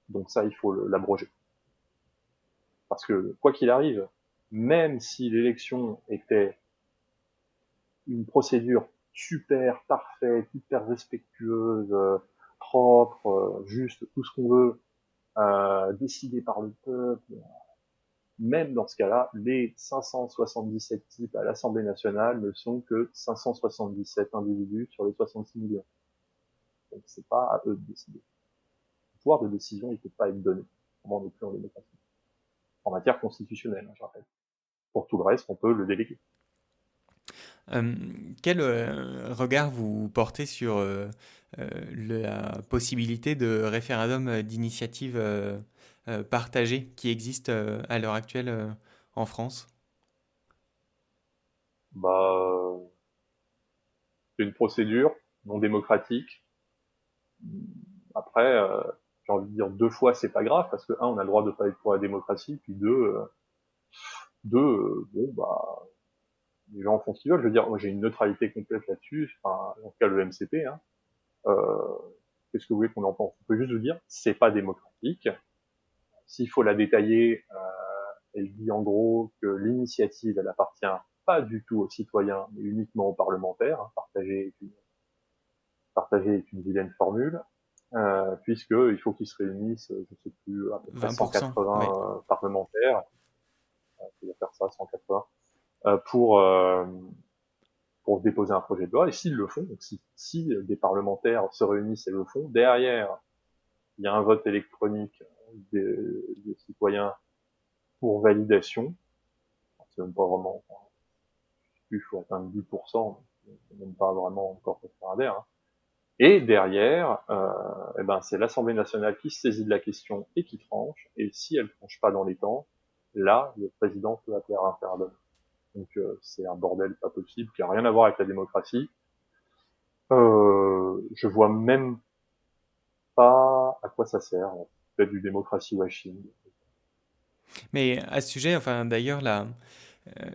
Donc ça, il faut l'abroger. Parce que, quoi qu'il arrive, même si l'élection était une procédure super parfaite, hyper respectueuse, propre, juste, tout ce qu'on veut, décidée par le peuple, même dans ce cas-là, les 577 types à l'Assemblée nationale ne sont que 577 individus sur les 66 millions. Donc c'est pas à eux de décider. Le pouvoir de décision, il ne peut pas être donné. On n'est plus en démocratie. En matière constitutionnelle, je rappelle. Pour tout le reste, on peut le déléguer. Euh, Quel regard vous portez sur la possibilité de référendum d'initiative partagée qui existe à l'heure actuelle en France? Bah, c'est une procédure non démocratique. Après, j'ai envie de dire 2 fois, c'est pas grave, parce que on a le droit de pas être pour la démocratie, puis bon, bah, les gens font ce qu'ils veulent. Je veux dire, moi, j'ai une neutralité complète là-dessus, enfin, en tout cas, le MCP, hein. Euh, Qu'est-ce que vous voulez qu'on en pense? On peut juste vous dire, c'est pas démocratique. S'il faut la détailler, elle dit en gros que l'initiative, elle appartient pas du tout aux citoyens, mais uniquement aux parlementaires. Hein, partager est une vilaine formule, puisqu'il faut qu'ils se réunissent, je sais plus, à peu près 20%, oui. 180 parlementaires, il va faire ça, 180, pour déposer un projet de loi. Et s'ils le font, donc si des parlementaires se réunissent et le font, derrière, il y a un vote électronique des citoyens pour validation. C'est même pas vraiment, il faut atteindre 10%, c'est même pas vraiment encore référendaire. Hein. Et derrière, eh ben, c'est l'Assemblée nationale qui se saisit de la question et qui tranche. Et si elle tranche pas dans les temps, là, le président peut appeler à un référendum. Donc c'est un bordel pas possible, qui a rien à voir avec la démocratie. Je vois même pas à quoi ça sert. Peut-être du démocratie washing. Mais à ce sujet, enfin d'ailleurs,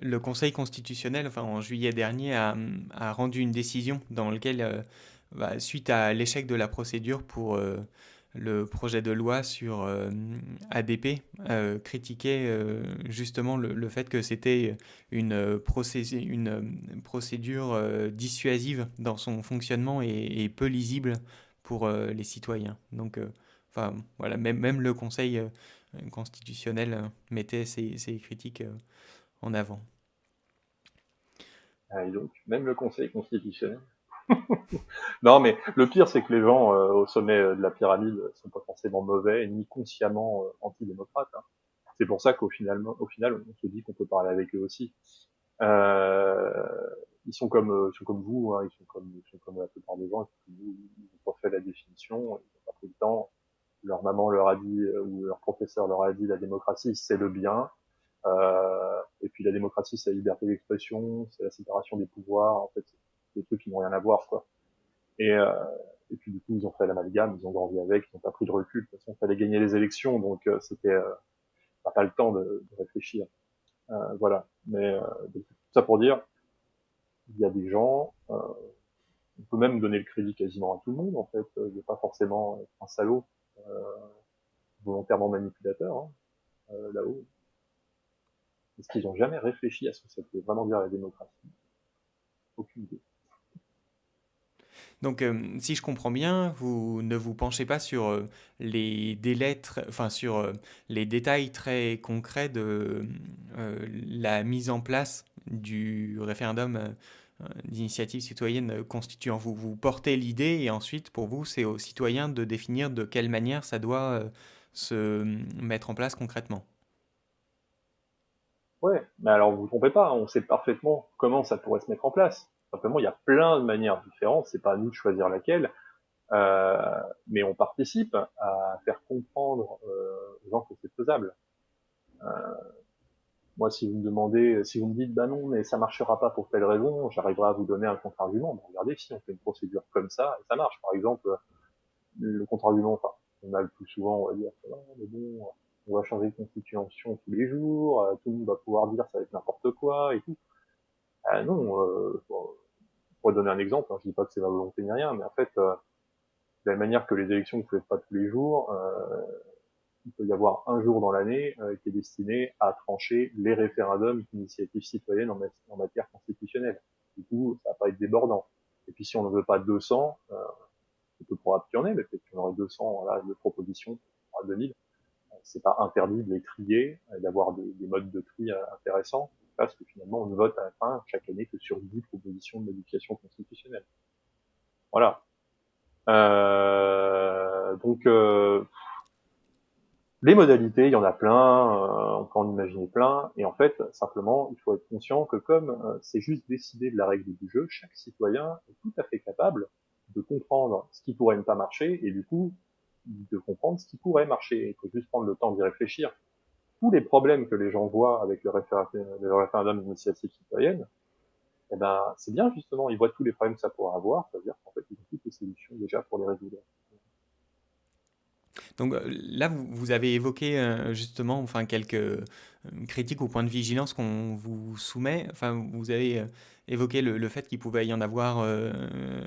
le Conseil constitutionnel, enfin en juillet dernier, a rendu une décision dans laquelle, suite à l'échec de la procédure pour le projet de loi sur ADP, critiquait justement le fait que c'était une procédure dissuasive dans son fonctionnement et peu lisible pour les citoyens. Donc, enfin, voilà, même le Conseil constitutionnel mettait ses critiques en avant. Et donc, même le Conseil constitutionnel. Non, mais le pire, c'est que les gens au sommet de la pyramide sont pas forcément mauvais, ni consciemment antidémocrates. Hein. C'est pour ça au final, on se dit qu'on peut parler avec eux aussi. Euh, ils sont comme vous, hein, ils sont comme la plupart des gens. Ils n'ont pas fait la définition, ils n'ont pas pris le temps. Leur maman leur a dit, ou leur professeur leur a dit, la démocratie, c'est le bien. Et puis la démocratie, c'est la liberté d'expression, c'est la séparation des pouvoirs. En fait, c'est des trucs qui n'ont rien à voir, quoi. Et, euh, et puis du coup, ils ont fait l'amalgame, ils ont grandi avec, ils n'ont pas pris de recul. De toute façon, il fallait gagner les élections, donc c'était pas le temps de réfléchir. Voilà. Mais tout ça pour dire, il y a des gens, on peut même donner le crédit quasiment à tout le monde en fait. Il n'est pas forcément être un salaud volontairement manipulateur hein, là-haut. Est-ce qu'ils n'ont jamais réfléchi à ce que ça voulait vraiment dire la démocratie? Aucune idée. Donc, si je comprends bien, vous ne vous penchez pas sur les délais, enfin sur les détails très concrets de la mise en place du référendum d'initiative citoyenne constituant. Vous portez l'idée et ensuite, pour vous, c'est aux citoyens de définir de quelle manière ça doit se mettre en place concrètement. Ouais, mais alors vous vous trompez pas, on sait parfaitement comment ça pourrait se mettre en place. Simplement, il y a plein de manières différentes, c'est pas à nous de choisir laquelle, mais on participe à faire comprendre aux gens que c'est faisable. Moi, si vous me demandez, si vous me dites, bah non, mais ça marchera pas pour telle raison, j'arriverai à vous donner un contre-argument. Bon, regardez, si on fait une procédure comme ça, et ça marche. Par exemple, le contre-argument, enfin, on a le plus souvent, on va dire, ah, mais bon, on va changer de constitution tous les jours, tout le monde va pouvoir dire ça va être n'importe quoi et tout. Ah non, pour donner un exemple, hein, je dis pas que c'est ma volonté ni rien, mais en fait, de la manière que les élections ne se faites pas tous les jours, il peut y avoir un jour dans l'année qui est destiné à trancher les référendums d'initiative citoyenne en matière constitutionnelle. Du coup, ça va pas être débordant. Et puis si on ne veut pas 200, on peut pourra qu'il y en ait, mais peut-être qu'il y en aurait 200 là, de propositions à 2000. C'est pas interdit de les trier, d'avoir des modes de tri intéressants, parce que finalement on ne vote à la fin chaque année que sur 10 propositions de modification constitutionnelle. Voilà. Donc les modalités, il y en a plein, on peut en imaginer plein, et en fait, simplement, il faut être conscient que comme c'est juste décider de la règle du jeu, chaque citoyen est tout à fait capable de comprendre ce qui pourrait ne pas marcher, et du coup, de comprendre ce qui pourrait marcher. Il faut juste prendre le temps d'y réfléchir. Tous les problèmes que les gens voient avec le référendum d'initiative citoyenne, eh ben, c'est bien justement, ils voient tous les problèmes que ça pourrait avoir, c'est-à-dire qu'en fait, ils ont toutes les solutions déjà pour les résoudre. Donc là, vous avez évoqué justement enfin, quelques critiques ou points de vigilance qu'on vous soumet. Enfin, vous avez évoqué le fait qu'il pouvait y en avoir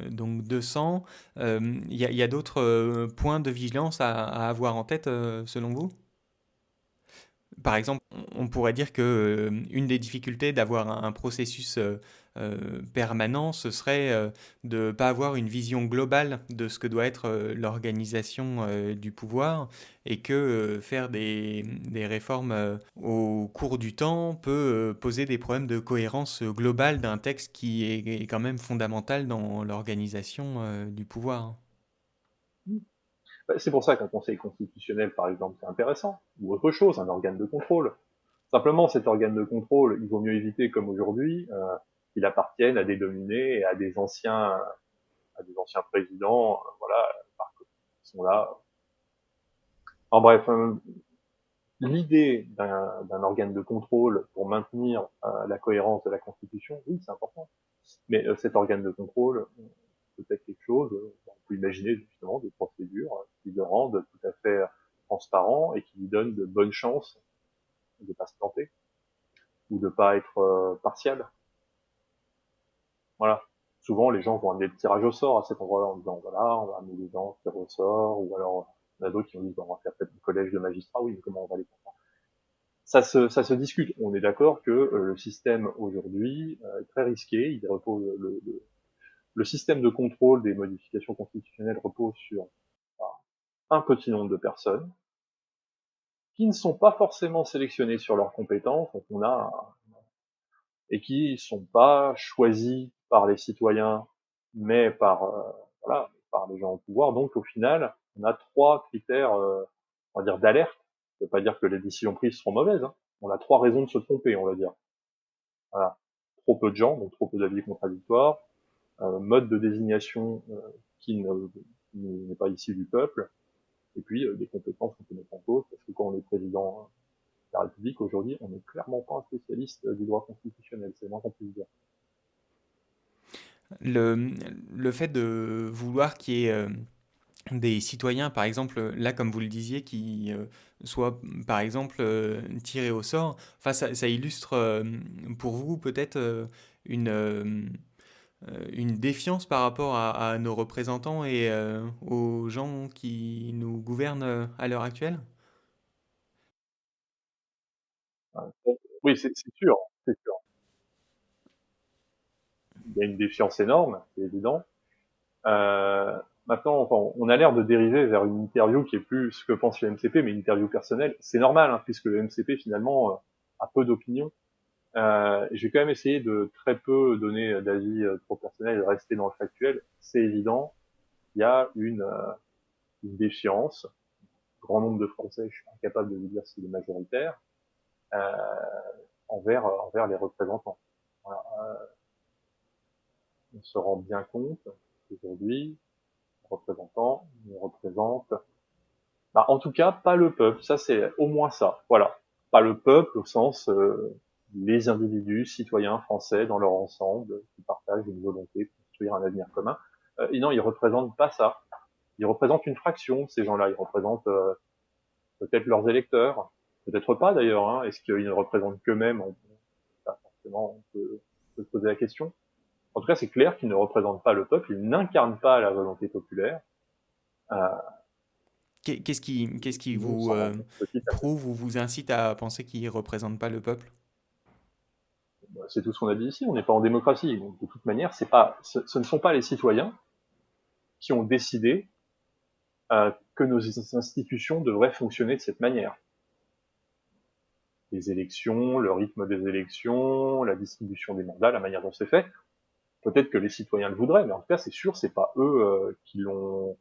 donc 200. Il y a d'autres points de vigilance à avoir en tête selon vous? Par exemple, on pourrait dire que une des difficultés d'avoir un processus permanent, ce serait de ne pas avoir une vision globale de ce que doit être l'organisation du pouvoir et que faire des réformes au cours du temps peut poser des problèmes de cohérence globale d'un texte qui est quand même fondamental dans l'organisation du pouvoir. C'est pour ça qu'un conseil constitutionnel, par exemple, c'est intéressant, ou autre chose, un organe de contrôle. Simplement, cet organe de contrôle, il vaut mieux éviter, comme aujourd'hui, qu'il appartienne à des dominés et à des anciens présidents, voilà, qui sont là. En bref, l'idée d'un organe de contrôle pour maintenir la cohérence de la Constitution, oui, c'est important. Mais cet organe de contrôle peut être quelque chose, on peut imaginer justement des procédures qui le rendent tout à fait transparent et qui lui donnent de bonnes chances de pas se planter ou de pas être partial. Voilà. Souvent, les gens vont amener le tirage au sort à cet endroit-là en disant voilà, on va amener des gens qui tirent au sort, ou alors il y en a d'autres qui ont dit on va faire peut-être un collège de magistrats, oui, mais comment on va les faire? Ça se discute. On est d'accord que le système aujourd'hui est très risqué. Il repose le système de contrôle des modifications constitutionnelles repose sur un petit nombre de personnes qui ne sont pas forcément sélectionnées sur leurs compétences, donc on a et qui ne sont pas choisis par les citoyens, mais par voilà, par les gens au pouvoir. Donc au final, on a trois critères, on va dire d'alerte. Ça ne veut pas dire que les décisions prises seront mauvaises. Hein. On a trois raisons de se tromper, on va dire. Voilà. Trop peu de gens, donc trop peu d'avis contradictoires, mode de désignation qui n'est pas issu du peuple, et puis des compétences qu'on peut mettre en cause, parce que quand on est président de la République aujourd'hui, on n'est clairement pas un spécialiste du droit constitutionnel, c'est moins qu'on puisse dire. Le, le fait de vouloir qu'il y ait des citoyens, par exemple, là, comme vous le disiez, qui soient, par exemple, tirés au sort. Enfin, ça illustre pour vous peut-être une défiance par rapport à nos représentants et aux gens qui nous gouvernent à l'heure actuelle? Oui, c'est sûr, c'est sûr. Il y a une défiance énorme, c'est évident. Euh, Maintenant, enfin, on a l'air de dériver vers une interview qui est plus ce que pense le MCP, mais une interview personnelle. C'est normal, hein, puisque le MCP finalement a peu d'opinion. Je vais quand même essayer de très peu donner d'avis trop personnel et de rester dans le factuel. C'est évident, il y a une défiance. Grand nombre de Français, je suis incapable de vous dire s'il est majoritaire, euh, envers les représentants. Voilà. On se rend bien compte qu'aujourd'hui, les représentants ne représentent, bah, en tout cas, pas le peuple. Ça, c'est au moins ça. Voilà. Pas le peuple au sens les individus, citoyens français dans leur ensemble, qui partagent une volonté de construire un avenir commun. Et non, ils représentent pas ça. Ils représentent une fraction, ces gens-là. Ils représentent peut-être leurs électeurs, peut-être pas d'ailleurs. Hein. Est-ce qu'ils ne représentent qu'eux-mêmes? Forcément, on peut se poser la question. En tout cas, c'est clair qu'ils ne représentent pas le peuple, ils n'incarnent pas la volonté populaire. Euh, Qu'est-ce qui nous vous s'en rend compte petit à petit. prouve ou vous incite à penser qu'ils ne représentent pas le peuple? C'est tout ce qu'on a dit ici. On n'est pas en démocratie. Donc, de toute manière, c'est pas, ce ne sont pas les citoyens qui ont décidé que nos institutions devraient fonctionner de cette manière. Les élections, le rythme des élections, la distribution des mandats, la manière dont c'est fait. Peut-être que les citoyens le voudraient, mais en tout cas, c'est sûr, c'est pas eux qui l'ont.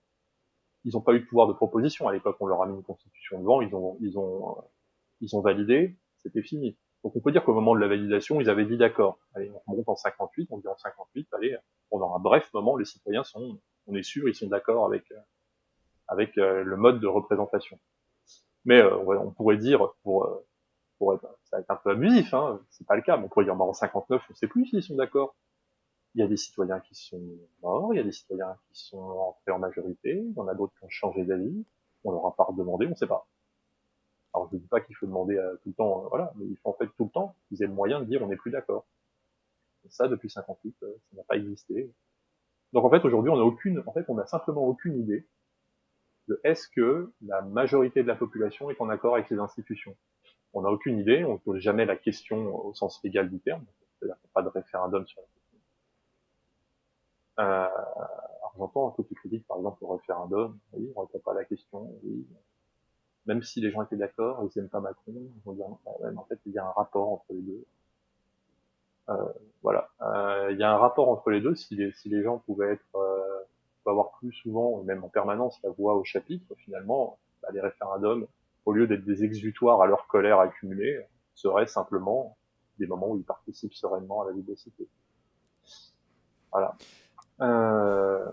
Ils n'ont pas eu de pouvoir de proposition. À l'époque, on leur a mis une constitution devant, ils ont validé, c'était fini. Donc on peut dire qu'au moment de la validation, ils avaient dit d'accord. Allez, on remonte en 58, on dit en 58, allez, pendant un bref moment, les citoyens sont, on est sûr, ils sont d'accord avec le mode de représentation. Mais on pourrait dire, ça va être un peu abusif, hein, c'est pas le cas, mais on pourrait dire, bah, en 59, on sait plus s'ils sont d'accord. Il y a des citoyens qui sont morts, il y a des citoyens qui sont entrés en majorité, il y en a d'autres qui ont changé d'avis, on leur a pas redemandé, on sait pas. Alors je ne dis pas qu'il faut demander tout le temps, voilà, mais il faut en fait tout le temps qu'ils aient le moyen de dire on n'est plus d'accord. Et ça, depuis 58, ça n'a pas existé. Donc en fait, aujourd'hui, on a simplement aucune idée de est-ce que la majorité de la population est en accord avec les institutions. On n'a aucune idée, on ne pose jamais la question au sens légal du terme, c'est-à-dire qu'il n'y a pas de référendum sur la question. Alors j'entends un peu plus critique, par exemple, au référendum, oui, on ne répond pas à la question, oui. Même si les gens étaient d'accord, ils n'aiment pas Macron, ils vont dire, ouais, mais en fait, il y a un rapport entre les deux. Euh, voilà. Il y a un rapport entre les deux. Si les gens pouvaient avoir plus souvent, même en permanence, la voix au chapitre, finalement, bah, les référendums, au lieu d'être des exutoires à leur colère accumulée, seraient simplement des moments où ils participent sereinement à la vie de la cité. Voilà. Euh,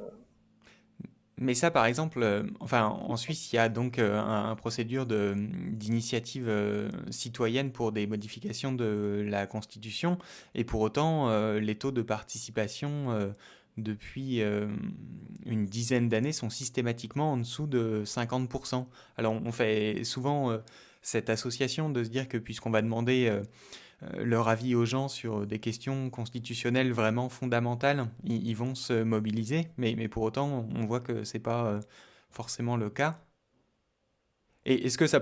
Mais ça, par exemple, enfin, en Suisse, il y a donc un procédure d'initiative citoyenne pour des modifications de la Constitution, et pour autant, les taux de participation depuis une dizaine d'années sont systématiquement en dessous de 50%. Alors, on fait souvent cette association de se dire que puisqu'on va demander leur avis aux gens sur des questions constitutionnelles vraiment fondamentales, ils vont se mobiliser, mais pour autant, on voit que c'est pas forcément le cas. Et est-ce que ça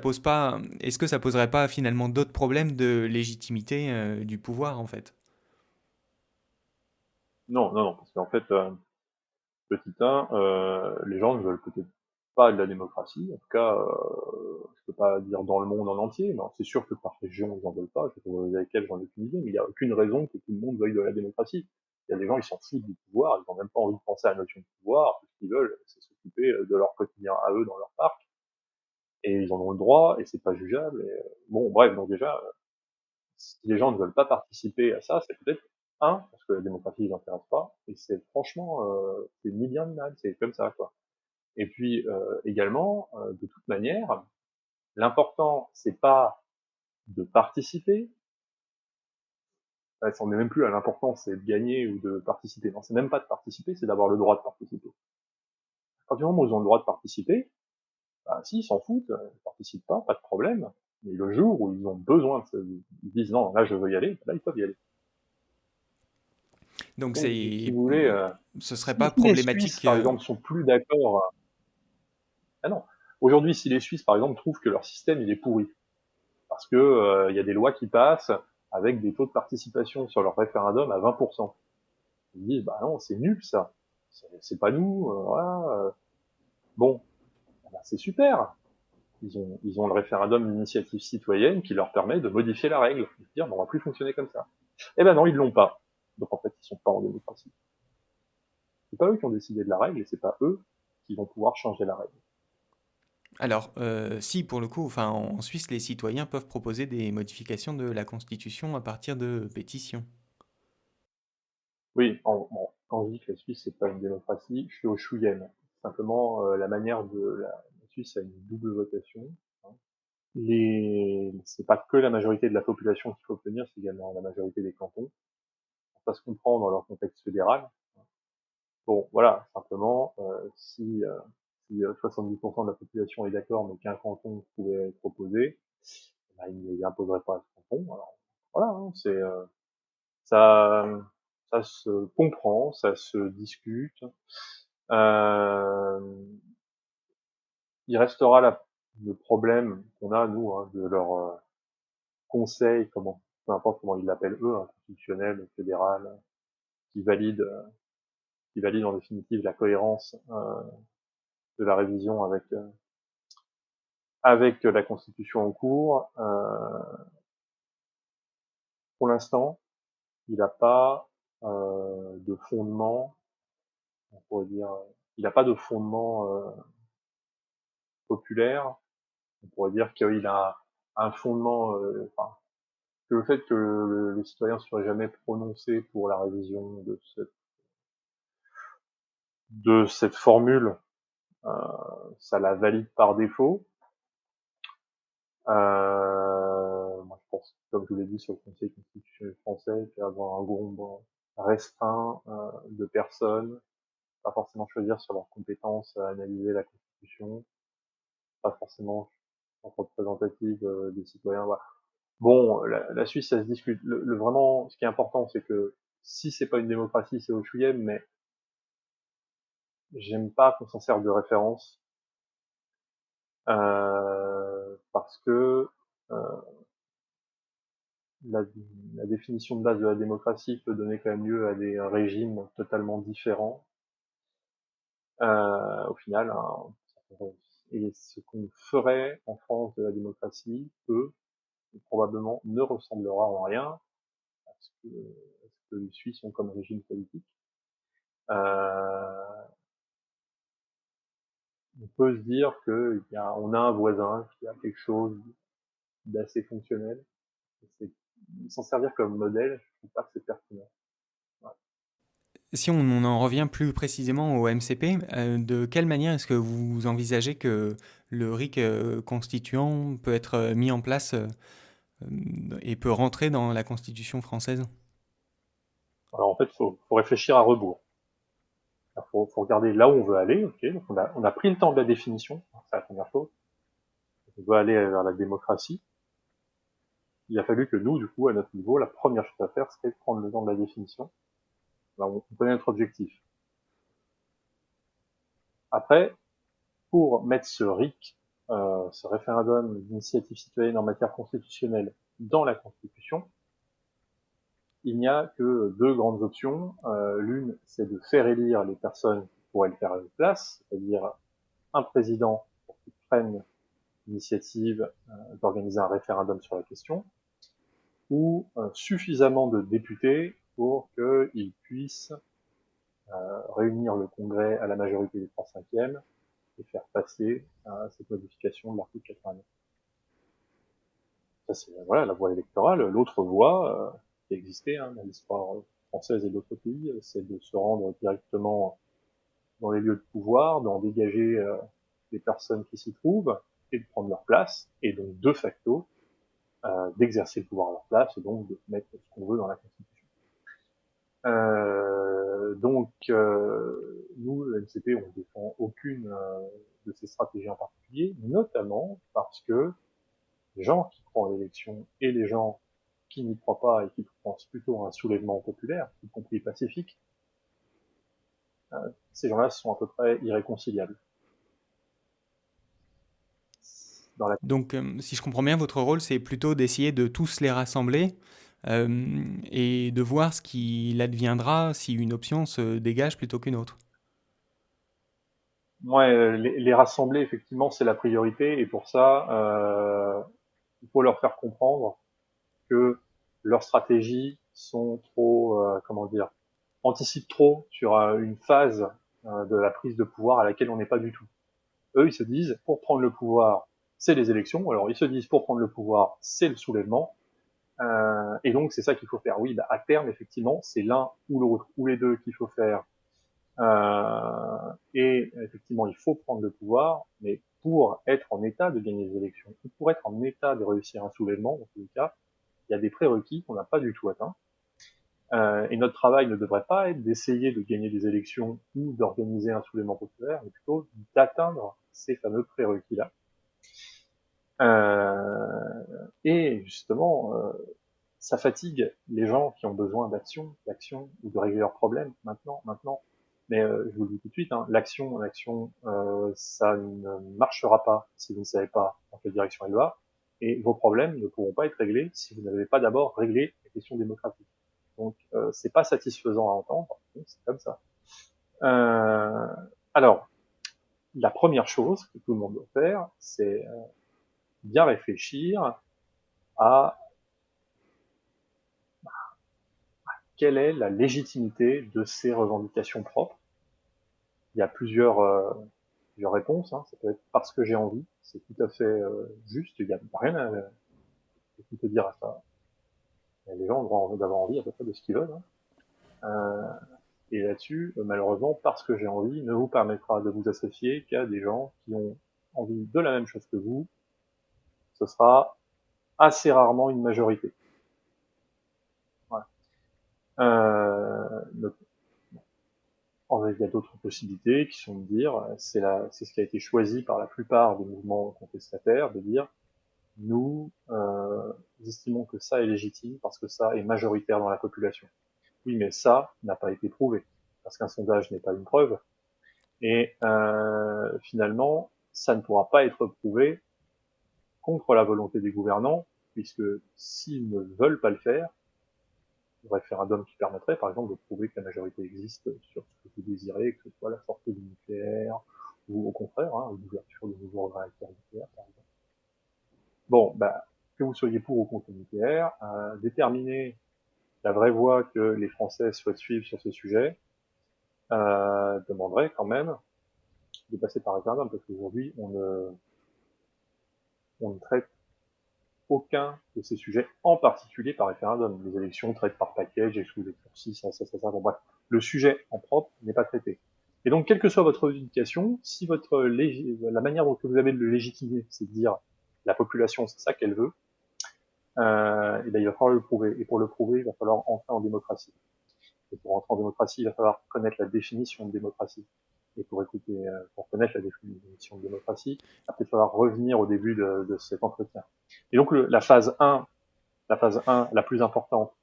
poserait pas finalement d'autres problèmes de légitimité du pouvoir en fait? non, non, non, parce qu'en fait, petit 1, les gens ne veulent peut-être pas de la démocratie. En tout cas, je peux pas dire dans le monde en entier, mais c'est sûr que par région, ils en veulent pas. Je sais avec lesquels j'en ai aucune idée, mais il n'y a aucune raison que tout le monde veuille de la démocratie. Il y a des gens, ils s'en foutent du pouvoir, ils n'ont même pas envie de penser à la notion de pouvoir. Tout ce qu'ils veulent, c'est s'occuper de leur quotidien à eux dans leur parc. Et ils en ont le droit, et c'est pas jugeable. Et, bon, bref, donc déjà, si les gens ne veulent pas participer à ça, c'est peut-être parce que la démocratie les intéresse pas, et c'est franchement, c'est ni bien ni mal, c'est comme ça, quoi. Et puis également, de toute manière, l'important c'est pas de participer, on n'est même plus à l'important c'est de gagner ou de participer. Non, c'est même pas de participer, c'est d'avoir le droit de participer. partir du moment où ils ont le droit de participer, bah, s'ils s'en foutent, ils participent pas de problème. Mais le jour où ils ont besoin, ils disent non, là je veux y aller, là ils peuvent y aller. Donc Donc, si vous voulez, ce serait pas si les Suisses, problématique. par exemple, sont plus d'accord, ah non. Aujourd'hui, si les Suisses, par exemple, trouvent que leur système il est pourri, parce que il y a des lois qui passent avec des taux de participation sur leur référendum à 20%, ils disent bah non, c'est nul ça, c'est pas nous, voilà. Bon, bah, c'est super. Ils ont le référendum d'initiative citoyenne qui leur permet de modifier la règle, de dire bon, on va plus fonctionner comme ça. Eh ben non, ils l'ont pas. Donc en fait, ils sont pas en démocratie. C'est pas eux qui ont décidé de la règle et c'est pas eux qui vont pouvoir changer la règle. Alors, si, pour le coup, enfin, en Suisse, les citoyens peuvent proposer des modifications de la Constitution à partir de pétitions. Oui, quand je dis que la Suisse c'est pas une démocratie, je suis au chouïen. Simplement, la manière de la Suisse a une double votation. Hein. C'est pas que la majorité de la population qu'il faut obtenir, c'est également la majorité des cantons. Ça se comprend dans leur contexte fédéral. Bon, voilà, simplement, si 70% de la population est d'accord, mais qu'un canton pouvait être proposé, bah, il ne l'imposerait pas à ce canton. Alors, voilà, hein, ça, ça se comprend, ça se discute. Euh, il restera le problème qu'on a, nous, hein, de leur conseil, peu importe comment ils l'appellent eux, hein, constitutionnel, fédéral, qui valide, qui valide en définitive la cohérence de la révision avec la constitution en cours. Pour l'instant, il n'a pas de fondement, on pourrait dire, il n'a pas de fondement populaire. On pourrait dire qu'il a un fondement, enfin, que le fait que le citoyen ne soit jamais prononcé pour la révision de cette formule, ça la valide par défaut. Moi, je pense, comme je vous l'ai dit, sur le Conseil constitutionnel français, qu'il va y avoir un nombre restreint de personnes, pas forcément choisir sur leurs compétences à analyser la Constitution, pas forcément représentative des citoyens. Voilà. Bon, la Suisse, ça se discute. Vraiment, ce qui est important, c'est que si c'est pas une démocratie, c'est au chouïem, mais j'aime pas qu'on s'en serve de référence parce que euh, la, la définition de base de la démocratie peut donner quand même lieu à des régimes totalement différents au final. Hein, et ce qu'on ferait en France de la démocratie peut probablement ne ressemblera en rien à ce que les Suisses ont comme régime politique. Euh, on peut se dire on a un voisin qui a quelque chose d'assez fonctionnel. S'en servir comme modèle, je trouve pas que c'est pertinent. Ouais. Si on en revient plus précisément au MCP, de quelle manière est-ce que vous envisagez que le RIC constituant peut être mis en place et peut rentrer dans la Constitution française? Alors en fait, faut réfléchir à rebours. Il faut regarder là où on veut aller. Ok, donc on a pris le temps de la définition, c'est la première chose. On veut aller vers la démocratie. Il a fallu que nous, du coup, à notre niveau, la première chose à faire, c'était de prendre le temps de la définition. Alors, on connaît notre objectif. Après, pour mettre ce RIC, ce référendum d'initiative citoyenne en matière constitutionnelle, dans la Constitution, il n'y a que deux grandes options. L'une, c'est de faire élire les personnes qui pourraient le faire à notre place, c'est-à-dire un président pour qu'il prenne l'initiative d'organiser un référendum sur la question, ou suffisamment de députés pour qu'ils puissent réunir le Congrès à la majorité des 3/5 et faire passer cette modification de l'article 89. Ça, c'est voilà, la voie électorale. L'autre voie qui existait dans l'histoire française et d'autres pays, c'est de se rendre directement dans les lieux de pouvoir, d'en dégager les personnes qui s'y trouvent et de prendre leur place, et donc de facto , d'exercer le pouvoir à leur place et donc de mettre ce qu'on veut dans la Constitution. Nous, le MCP, on ne défend aucune de ces stratégies en particulier, notamment parce que les gens qui croient en l'élection et les gens qui n'y croient pas et qui pensent plutôt à un soulèvement populaire, y compris pacifique, ces gens-là sont à peu près irréconciliables. Dans la... Donc, si je comprends bien, votre rôle, c'est plutôt d'essayer de tous les rassembler et de voir ce qu'il adviendra si une option se dégage plutôt qu'une autre. Ouais, les rassembler, effectivement, c'est la priorité, et pour ça, il faut leur faire comprendre que leurs stratégies sont trop, comment dire, anticipent trop sur une phase de la prise de pouvoir à laquelle on n'est pas du tout. Eux, ils se disent, pour prendre le pouvoir, c'est les élections. Alors, ils se disent, pour prendre le pouvoir, c'est le soulèvement. Et donc, c'est ça qu'il faut faire. Oui, bah, à terme, effectivement, c'est l'un ou l'autre, ou les deux qu'il faut faire. Et effectivement, il faut prendre le pouvoir, mais pour être en état de gagner les élections, ou pour être en état de réussir un soulèvement, dans tous les cas, il y a des prérequis qu'on n'a pas du tout atteints. Et notre travail ne devrait pas être d'essayer de gagner des élections ou d'organiser un soulèvement populaire, mais plutôt d'atteindre ces fameux prérequis-là. Et justement, ça fatigue les gens qui ont besoin d'action ou de régler leurs problèmes maintenant. Mais je vous le dis tout de suite, hein, l'action, ça ne marchera pas si vous ne savez pas dans quelle direction elle va, et vos problèmes ne pourront pas être réglés si vous n'avez pas d'abord réglé les questions démocratiques. Donc, c'est pas satisfaisant à entendre, donc c'est comme ça. Euh, alors, la première chose que tout le monde doit faire, c'est bien réfléchir à quelle est la légitimité de ces revendications propres. Il y a plusieurs réponses. Hein. Ça peut être parce que j'ai envie, c'est tout à fait juste. Il n'y a rien à tout dire à ça. Les gens ont le droit d'avoir envie à peu près de ce qu'ils veulent. Hein. Et là-dessus, malheureusement, parce que j'ai envie, ne vous permettra de vous associer qu'à des gens qui ont envie de la même chose que vous. Ce sera assez rarement une majorité. Voilà. Il y a d'autres possibilités qui sont de dire, c'est ce qui a été choisi par la plupart des mouvements contestataires, de dire nous estimons que ça est légitime parce que ça est majoritaire dans la population. Oui, mais ça n'a pas été prouvé parce qu'un sondage n'est pas une preuve, et finalement, ça ne pourra pas être prouvé contre la volonté des gouvernants, puisque s'ils ne veulent pas le faire, le référendum qui permettrait, par exemple, de prouver que la majorité existe sur ce que vous désirez, que ce soit la sortie du nucléaire, ou au contraire, hein, l'ouverture de nouveaux réacteurs nucléaires, par exemple. Bon, bah, que vous soyez pour ou contre le nucléaire, déterminer la vraie voie que les Français souhaitent suivre sur ce sujet demanderait quand même de passer par référendum, parce qu'aujourd'hui, on ne traite aucun de ces sujets, en particulier par référendum. Les élections traitent par package, excluent les coursis, ça. Bon, bref, le sujet en propre n'est pas traité. Et donc, quelle que soit votre revendication, si la manière dont vous avez de le légitimer, c'est de dire la population, c'est ça qu'elle veut, et ben, il va falloir le prouver. Et pour le prouver, il va falloir entrer en démocratie. Et pour entrer en démocratie, il va falloir connaître la définition de démocratie. Et pour connaître la définition de démocratie, il va peut-être falloir revenir au début de cet entretien. Et donc la phase 1, la plus importante,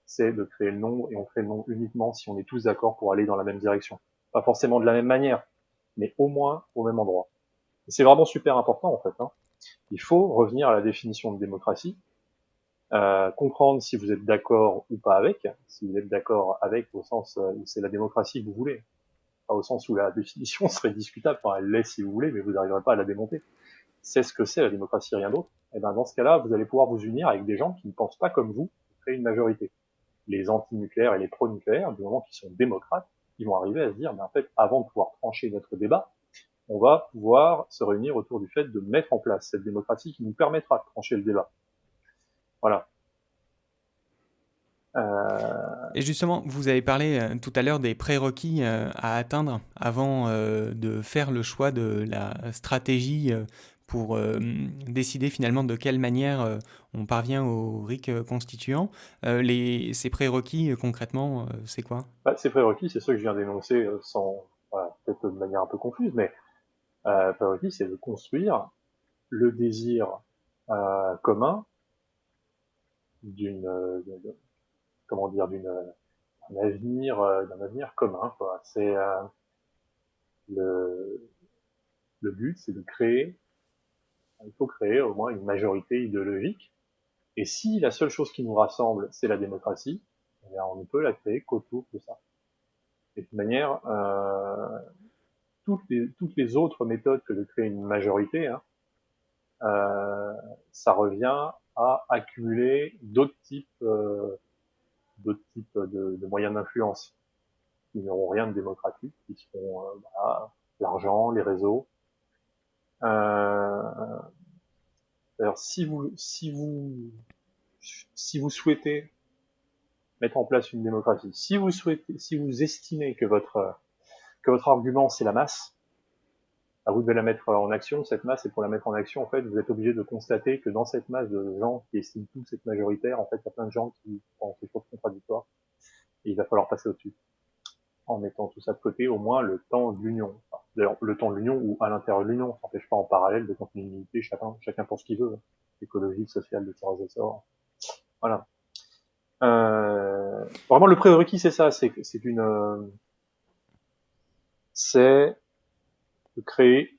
c'est de créer le nombre, et on crée le nombre uniquement si on est tous d'accord pour aller dans la même direction. Pas forcément de la même manière, mais au moins au même endroit. Et c'est vraiment super important en fait. Hein. Il faut revenir à la définition de démocratie, comprendre si vous êtes d'accord ou pas avec, si vous êtes d'accord avec au sens où c'est la démocratie que vous voulez, pas au sens où la définition serait discutable, enfin elle l'est si vous voulez, mais vous n'arriverez pas à la démonter. C'est ce que c'est la démocratie, rien d'autre. Et ben dans ce cas-là, vous allez pouvoir vous unir avec des gens qui ne pensent pas comme vous, pour créer une majorité. Les anti-nucléaires et les pro-nucléaires, du moment qu'ils sont démocrates, ils vont arriver à se dire, mais en fait, avant de pouvoir trancher notre débat, on va pouvoir se réunir autour du fait de mettre en place cette démocratie qui nous permettra de trancher le débat. Voilà. Et justement, vous avez parlé tout à l'heure des prérequis à atteindre avant de faire le choix de la stratégie pour décider finalement de quelle manière on parvient au RIC constituant. Ces prérequis, concrètement, c'est quoi? Bah, ces prérequis, c'est ceux que je viens d'énoncer sans, voilà, peut-être de manière un peu confuse, mais prérequis, c'est de construire le désir commun d'une, comment dire, d'un avenir commun, quoi. C'est le, le but, c'est de créer, il faut créer au moins une majorité idéologique. Et si la seule chose qui nous rassemble, c'est la démocratie, eh bien, on ne peut la créer qu'autour de ça. Et de toute manière, toutes les autres méthodes que de créer une majorité, hein, ça revient à accumuler d'autres types de moyens d'influence qui n'auront rien de démocratique, qui seront voilà, l'argent, les réseaux. D'ailleurs, si vous souhaitez mettre en place une démocratie, si vous estimez que votre argument c'est la masse, à vous de la mettre en action, cette masse, et pour la mettre en action, en fait, vous êtes obligé de constater que dans cette masse de gens qui estiment tous être majoritaire, en fait, il y a plein de gens qui pensent des choses contradictoires, et il va falloir passer au-dessus. En mettant tout ça de côté, au moins le temps de l'union. Enfin, d'ailleurs, le temps de l'union ou à l'intérieur de l'union, ça n'empêche pas en parallèle de continuer une unité, chacun pense ce qu'il veut. Écologique, social, de tirage au sort. Voilà. Vraiment, le prérequis, c'est ça, c'est de créer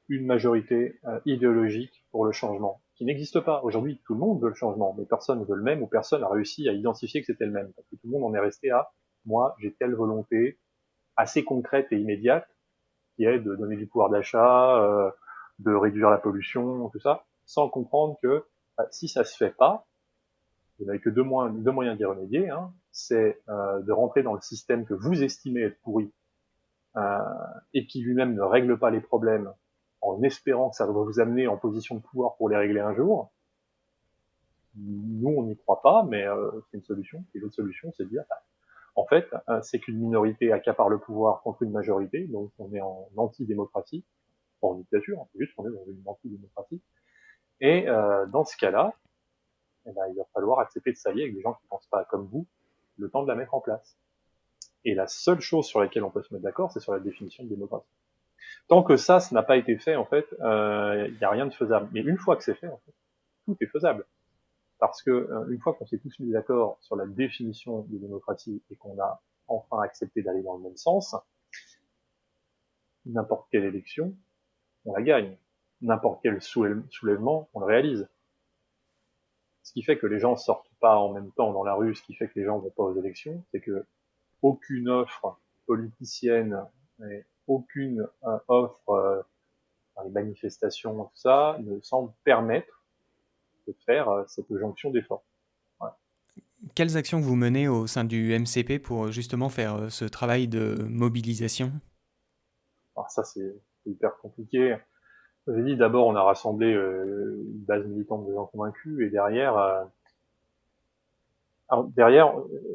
une majorité idéologique pour le changement, qui n'existe pas. Aujourd'hui, tout le monde veut le changement, mais personne ne veut le même ou personne n'a réussi à identifier que c'était le même. Parce que tout le monde en est resté à moi, j'ai telle volonté assez concrète et immédiate qui est de donner du pouvoir d'achat, de réduire la pollution, tout ça, sans comprendre que si ça se fait pas, vous n'avez que deux moyens d'y remédier. Hein, c'est de rentrer dans le système que vous estimez être pourri euh, et qui lui-même ne règle pas les problèmes en espérant que ça va vous amener en position de pouvoir pour les régler un jour. Nous, on n'y croit pas, mais c'est une solution. Et l'autre solution, c'est de dire, en fait, c'est qu'une minorité accapare le pouvoir contre une majorité, donc on est en anti-démocratie, pas en dictature, c'est juste qu'on est dans une anti-démocratie. Et dans ce cas-là, eh ben, il va falloir accepter de s'allier avec des gens qui ne pensent pas comme vous, le temps de la mettre en place. Et la seule chose sur laquelle on peut se mettre d'accord, c'est sur la définition de démocratie. Tant que ça n'a pas été fait, en fait, il n'y a rien de faisable. Mais une fois que c'est fait, en fait, tout est faisable. Parce que une fois qu'on s'est tous mis d'accord sur la définition de démocratie et qu'on a enfin accepté d'aller dans le même sens, n'importe quelle élection, on la gagne. N'importe quel soulèvement, on le réalise. Ce qui fait que les gens sortent pas en même temps dans la rue, ce qui fait que les gens vont pas aux élections, c'est que aucune offre politicienne et aucune offre dans les manifestations, tout ça, ne semble permettre de faire cette jonction d'efforts. Voilà. Quelles actions vous menez au sein du MCP pour justement faire ce travail de mobilisation? Alors ça, c'est hyper compliqué. J'ai dit d'abord, on a rassemblé une base militante de gens convaincus, et derrière,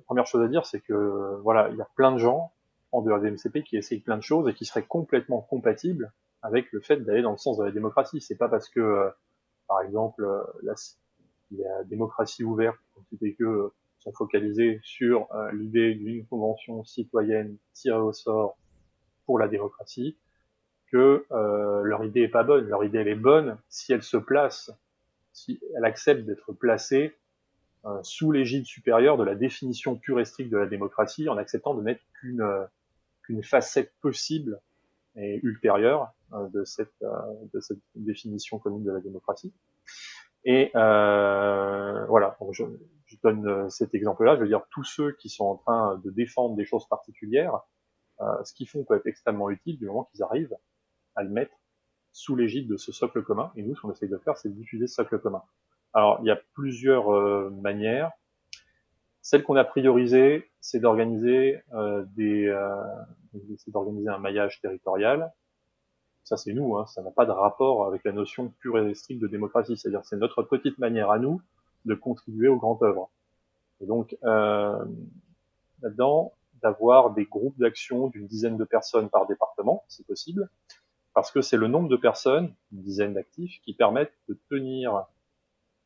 première chose à dire, c'est que voilà, il y a plein de gens en dehors des MCP qui essayent plein de choses et qui seraient complètement compatibles avec le fait d'aller dans le sens de la démocratie. C'est pas parce que, par exemple, la démocratie ouverte, c'était que sont focalisés sur l'idée d'une convention citoyenne tirée au sort pour la démocratie, que leur idée est pas bonne. Leur idée, elle est bonne si elle se place, si elle accepte d'être placée sous l'égide supérieure de la définition pure et stricte de la démocratie, en acceptant de n'être qu'une facette possible et ultérieure de cette définition commune de la démocratie. Et voilà, donc je donne cet exemple-là, je veux dire, tous ceux qui sont en train de défendre des choses particulières, ce qu'ils font peut être extrêmement utile du moment qu'ils arrivent à le mettre sous l'égide de ce socle commun. Et nous, ce qu'on essaye de faire, c'est de diffuser ce socle commun. Alors, il y a plusieurs manières. Celle qu'on a priorisée, c'est d'organiser c'est d'organiser un maillage territorial. Ça, c'est nous, hein, ça n'a pas de rapport avec la notion pure et stricte de démocratie. C'est-à-dire, c'est notre petite manière à nous de contribuer aux grandes œuvres. Et donc, là-dedans, d'avoir des groupes d'action d'une dizaine de personnes par département, c'est possible, parce que c'est le nombre de personnes, une dizaine d'actifs, qui permettent de tenir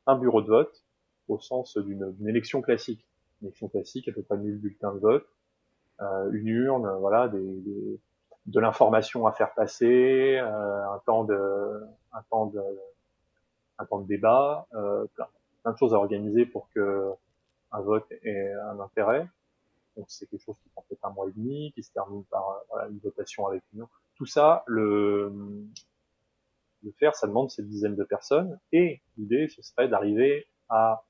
un bureau de vote au sens d'une élection classique. Une élection classique, à peu près 1000 bulletins de vote, une urne, voilà, de l'information à faire passer, un temps de, un temps de, un temps de débat, plein de choses à organiser pour que un vote ait un intérêt. Donc c'est quelque chose qui prend peut-être un mois et demi, qui se termine par voilà, une votation avec une urne. Tout ça, le faire, ça demande cette dizaine de personnes. Et l'idée, ce serait d'arriver à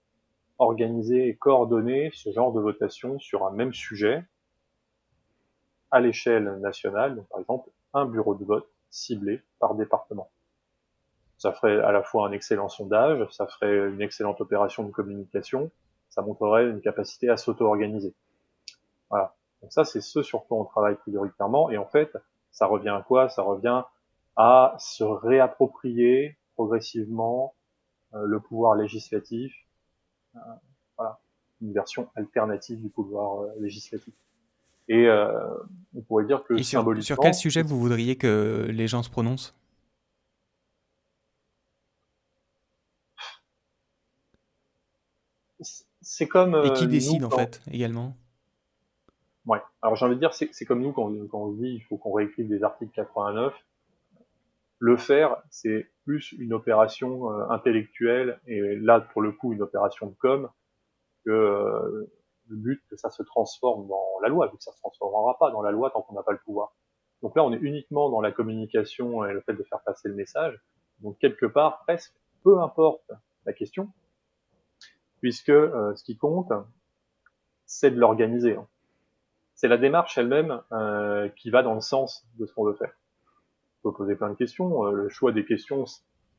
organiser et coordonner ce genre de votation sur un même sujet à l'échelle nationale. Donc, par exemple, un bureau de vote ciblé par département. Ça ferait à la fois un excellent sondage, ça ferait une excellente opération de communication, ça montrerait une capacité à s'auto-organiser. Voilà. Donc ça, c'est ce sur quoi on travaille prioritairement. Et en fait, ça revient à quoi? Ça revient à se réapproprier progressivement le pouvoir législatif. Voilà. Une version alternative du pouvoir législatif. Et on pourrait dire que Et sur quel symboliquement, sujet vous voudriez que les gens se prononcent? c'est comme Et qui nous décide en quand... fait également? Ouais. Alors j'ai envie de dire, c'est comme nous quand on dit il faut qu'on réécrive des articles 89. Le faire, c'est plus une opération intellectuelle et là pour le coup une opération de com que le but que ça se transforme dans la loi, vu que ça se transformera pas dans la loi tant qu'on n'a pas le pouvoir. Donc là on est uniquement dans la communication et le fait de faire passer le message. Donc quelque part presque peu importe la question, puisque ce qui compte c'est de l'organiser. C'est la démarche elle-même qui va dans le sens de ce qu'on veut faire. On peut poser plein de questions. Le choix des questions,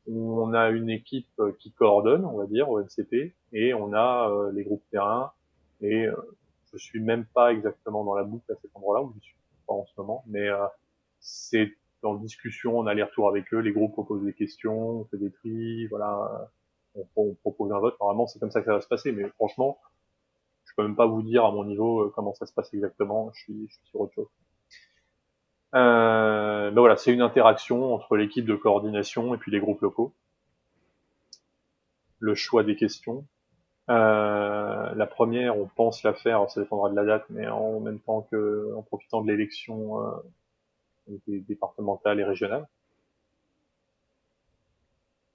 on a une équipe qui coordonne, on va dire, au NCP, et on a les groupes terrain. Et je suis même pas exactement dans la boucle à cet endroit-là où je suis pas en ce moment, mais c'est en discussion, on aller-retour avec eux, les groupes proposent des questions, on fait des tris, voilà, on propose un vote. Normalement, c'est comme ça que ça va se passer, mais franchement, je peux même pas vous dire à mon niveau comment ça se passe exactement. Je suis sur autre chose. Ben voilà, c'est une interaction entre l'équipe de coordination et puis les groupes locaux. Le choix des questions. La première, on pense la faire, ça dépendra de la date, mais en même temps que, en profitant de l'élection départementale et régionale.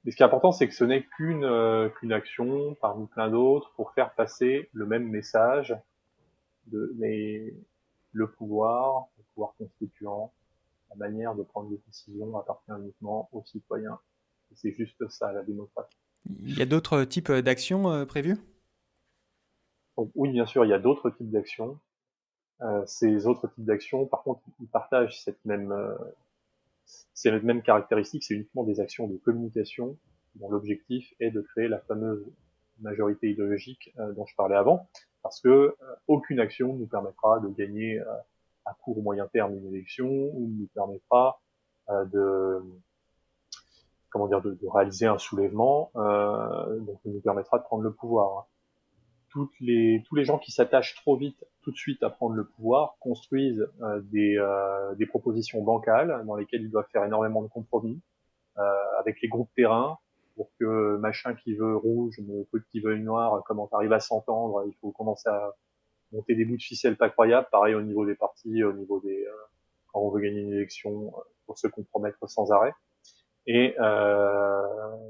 Mais ce qui est important, c'est que ce n'est qu'une action parmi plein d'autres pour faire passer le même message mais le pouvoir constituant, la manière de prendre des décisions appartient uniquement aux citoyens. Et c'est juste ça, la démocratie. Il y a d'autres types d'actions prévues? Donc oui, bien sûr, il y a d'autres types d'actions. Ces autres types d'actions, par contre, ils partagent cette même caractéristique, c'est uniquement des actions de communication dont l'objectif est de créer la fameuse majorité idéologique dont je parlais avant, parce que aucune action ne nous permettra de gagner à court ou moyen terme une élection, ou ne nous permettra de de réaliser un soulèvement, donc nous permettra de prendre le pouvoir. Tous les gens qui s'attachent trop vite, tout de suite à prendre le pouvoir, construisent des propositions bancales dans lesquelles ils doivent faire énormément de compromis avec les groupes terrain pour que machin qui veut rouge, mais truc qui veut noir, comment t'arrives à s'entendre, il faut commencer à monter des bouts de ficelle pas croyables, pareil au niveau des partis, au niveau quand on veut gagner une élection, pour se compromettre sans arrêt. Et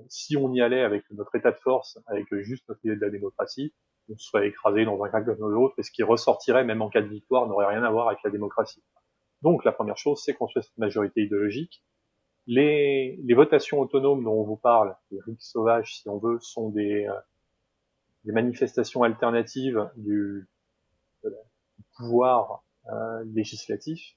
si on y allait avec notre état de force, avec juste notre idée de la démocratie, on serait écrasé dans un cas comme l'autre, et ce qui ressortirait, même en cas de victoire, n'aurait rien à voir avec la démocratie. Donc la première chose, c'est construire cette majorité idéologique. Les votations autonomes dont on vous parle, les rites sauvages, si on veut, sont des manifestations alternatives du pouvoir législatif,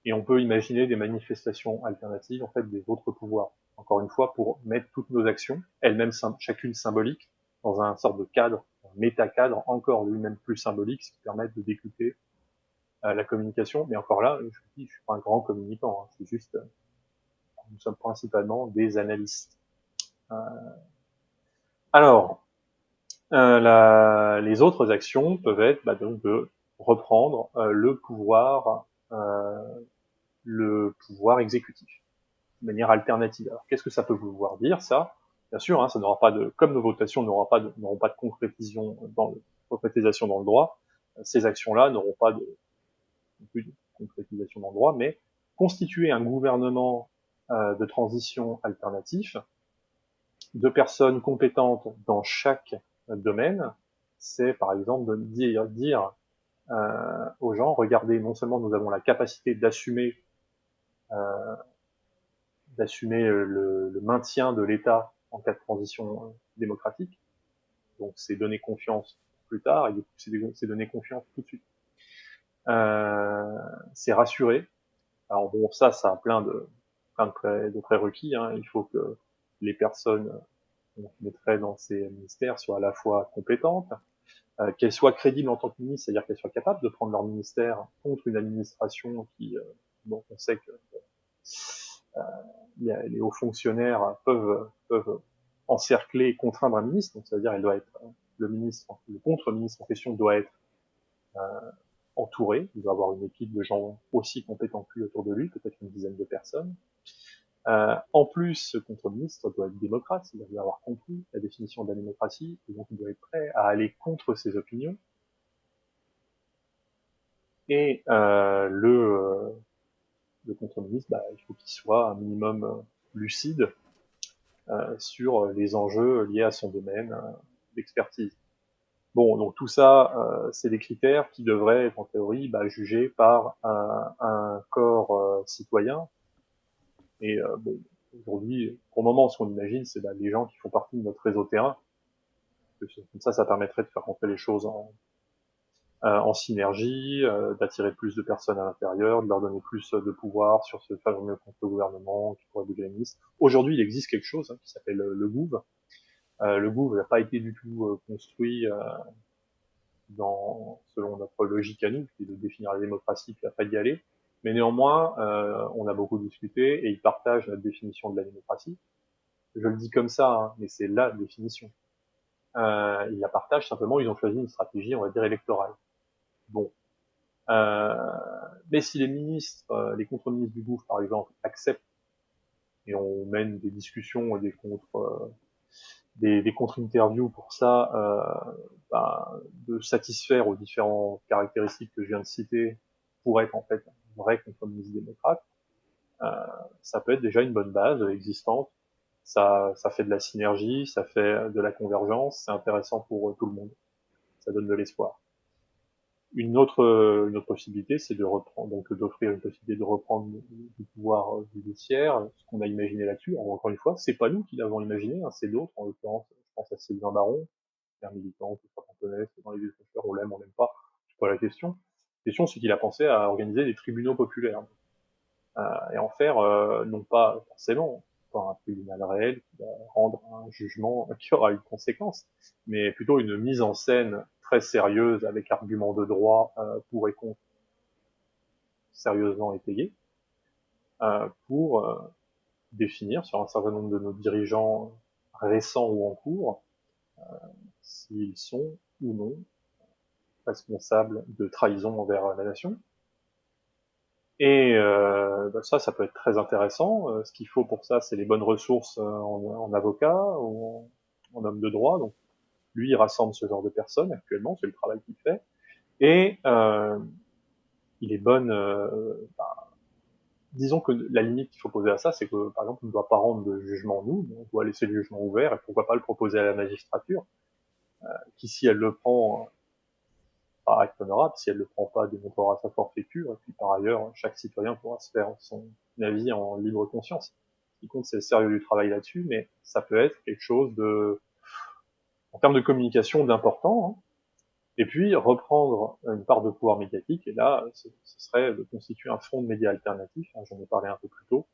et on peut imaginer des manifestations alternatives en fait des autres pouvoirs. Encore une fois, pour mettre toutes nos actions, elles-mêmes chacune symbolique, dans un sorte de cadre, un méta-cadre encore lui-même plus symbolique, ce qui permet de décupler la communication. Mais encore là, je vous dis, je suis pas un grand communicant, hein, je suis juste, nous sommes principalement des analystes. Euh, alors, les autres actions peuvent être donc de reprendre le pouvoir exécutif. de manière alternative. Alors, qu'est-ce que ça peut vouloir dire, ça? Bien sûr, hein, ça n'aura pas de, comme nos votations n'auront pas de concrétisation dans le droit, ces actions-là n'auront pas non plus de concrétisation dans le droit, mais constituer un gouvernement de transition alternatif, de personnes compétentes dans chaque domaine, c'est par exemple de dire aux gens, regardez, non seulement nous avons la capacité euh, d'assumer le maintien de l'État en cas de transition démocratique, donc c'est donner confiance plus tard, et du coup c'est donner confiance tout de suite. C'est rassurer. Alors bon, ça a de prérequis. Hein. Il faut que les personnes qu'on mettrait dans ces ministères soient à la fois compétentes, qu'elles soient crédibles en tant que ministres, c'est-à-dire qu'elles soient capables de prendre leur ministère contre une administration dont on sait que les hauts fonctionnaires peuvent encercler et contraindre un ministre. Donc, ça veut dire elle doit être le contre-ministre en question doit être entouré. Il doit avoir une équipe de gens aussi compétents que lui autour de lui, peut-être une dizaine de personnes. En plus, ce contre-ministre doit être démocrate, c'est-à-dire qu'il doit avoir compris la définition de la démocratie, et donc il doit être prêt à aller contre ses opinions. Et le contre-ministre, il faut qu'il soit un minimum lucide sur les enjeux liés à son domaine d'expertise. Bon, donc tout ça, c'est des critères qui devraient être en théorie jugés par un corps citoyen. Et bon, aujourd'hui, pour le moment, ce qu'on imagine, c'est les gens qui font partie de notre réseau terrain. Comme ça permettrait de faire rentrer les choses en synergie, d'attirer plus de personnes à l'intérieur, de leur donner plus de pouvoir sur ce fameux contre-gouvernement qui pourrait bouger les ministres. Aujourd'hui, il existe quelque chose qui s'appelle le GOUV. Le GOUV n'a pas été du tout construit selon notre logique à nous, qui est de définir la démocratie puis après d'y aller. Mais néanmoins, on a beaucoup discuté et ils partagent notre définition de la démocratie. Je le dis comme ça, hein, mais c'est la définition. Ils la partagent simplement, ils ont choisi une stratégie, on va dire, électorale. Bon. Mais si les ministres, les contre-ministres du gouvernement, par exemple, acceptent et on mène des discussions et des contre-interviews pour ça, de satisfaire aux différentes caractéristiques que je viens de citer pour être en fait un vrai contre-ministre démocrate, ça peut être déjà une bonne base existante. Ça fait de la synergie, ça fait de la convergence, c'est intéressant pour tout le monde. Ça donne de l'espoir. Une autre possibilité, c'est d'offrir une possibilité de reprendre du pouvoir judiciaire, ce qu'on a imaginé là-dessus. Encore une fois, c'est pas nous qui l'avons imaginé, hein, c'est d'autres, en l'occurrence, je pense à Sylvain Baron, un militant que certains connaissent dans les villes frontières, on l'aime, on l'aime pas, c'est pas la question. La question, c'est qu'il a pensé à organiser des tribunaux populaires, et en faire, non pas forcément un tribunal réel qui va rendre un jugement qui aura une conséquence, mais plutôt une mise en scène très sérieuse avec arguments de droit pour et contre sérieusement étayés, pour définir sur un certain nombre de nos dirigeants récents ou en cours s'ils sont ou non responsables de trahison envers la nation. Et ça peut être très intéressant. Ce qu'il faut pour ça, c'est les bonnes ressources en avocat ou en homme de droit. Donc lui, il rassemble ce genre de personnes actuellement, c'est le travail qu'il fait. Et il est bonne. Disons que la limite qu'il faut poser à ça, c'est que par exemple, on ne doit pas rendre de jugement nous, on doit laisser le jugement ouvert et pourquoi pas le proposer à la magistrature, qui si elle le prend acte honorable, si elle ne le prend pas, démontrera sa forfaiture, et puis par ailleurs, chaque citoyen pourra se faire son avis en libre conscience. Ce qui compte, c'est le sérieux du travail là-dessus, mais ça peut être quelque chose en termes de communication, d'important, hein. Et puis, reprendre une part de pouvoir médiatique, et là, ce serait de constituer un front de médias alternatif, hein, j'en ai parlé un peu plus tôt,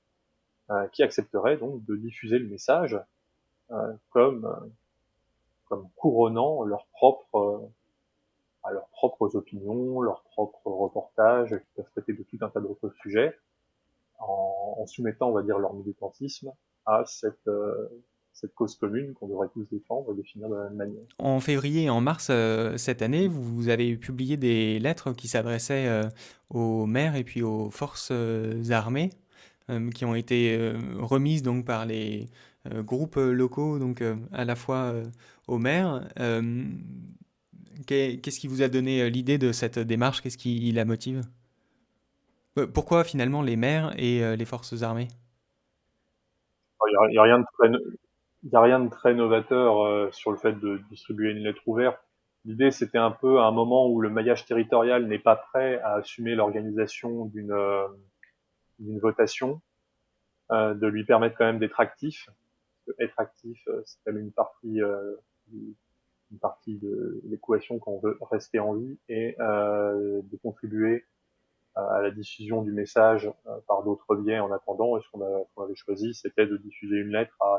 qui accepterait donc de diffuser le message comme couronnant à leurs propres opinions, leurs propres reportages, qui peuvent traiter de tout un tas d'autres sujets, en soumettant, on va dire, leur militantisme à cette cause commune qu'on devrait tous défendre et définir de la même manière. En février et en mars cette année, vous avez publié des lettres qui s'adressaient aux maires et puis aux forces armées. qui ont été remises donc par les groupes locaux, donc à la fois au maire. Qu'est-ce qui vous a donné l'idée de cette démarche? Qu'est-ce qui la motive? Pourquoi finalement les maires et les forces armées? Il y a rien de très, il y a rien de très novateur sur le fait de distribuer une lettre ouverte. L'idée, c'était un peu à un moment où le maillage territorial n'est pas prêt à assumer l'organisation d'une votation, de lui permettre quand même d'être actif. Être actif, c'est quand même une partie de l'équation quand on veut rester en vie et de contribuer à la diffusion du message par d'autres biais en attendant. Et qu'on avait choisi, c'était de diffuser une lettre à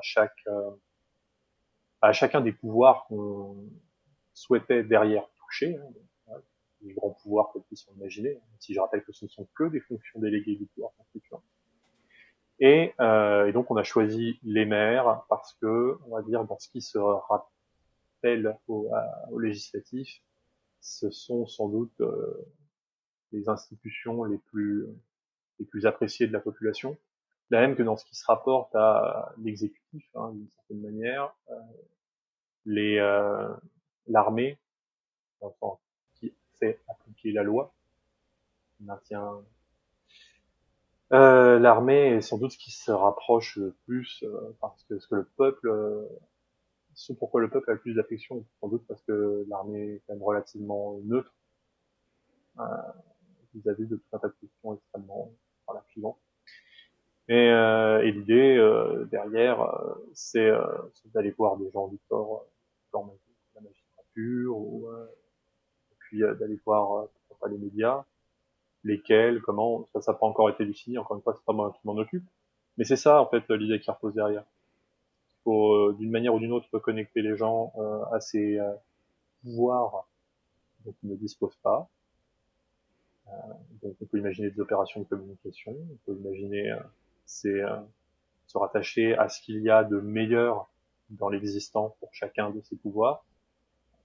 chacun des pouvoirs qu'on souhaitait derrière toucher, hein, voilà, les grands pouvoirs tels qu'ils sont imaginés, même si je rappelle que ce ne sont que des fonctions déléguées du pouvoir constituant. Et donc on a choisi les maires parce que, on va dire, dans ce qui se rappelle au législatif, ce sont sans doute les institutions les plus appréciées de la population, la même que dans ce qui se rapporte à l'exécutif, hein, d'une certaine manière, les l'armée, enfin, qui fait appliquer la loi, maintient l'armée est sans doute ce qui se rapproche le plus, parce que ce que le peuple, ce pourquoi le peuple a le plus d'affection, sans doute parce que l'armée est quand même relativement neutre vis-à-vis de tout un tas de questions extrêmement voilà, suivantes. Et l'idée derrière, c'est d'aller voir des gens du corps, de la magistrature, ou puis d'aller voir pourquoi pas les médias, lesquels, comment, ça n'a pas encore été défini, encore une fois, c'est pas moi qui m'en occupe. Mais c'est ça, en fait, l'idée qui repose derrière. Il faut, d'une manière ou d'une autre, connecter les gens à ces pouvoirs dont ils ne disposent pas. Donc on peut imaginer des opérations de communication, on peut imaginer c'est, se rattacher à ce qu'il y a de meilleur dans l'existant pour chacun de ces pouvoirs.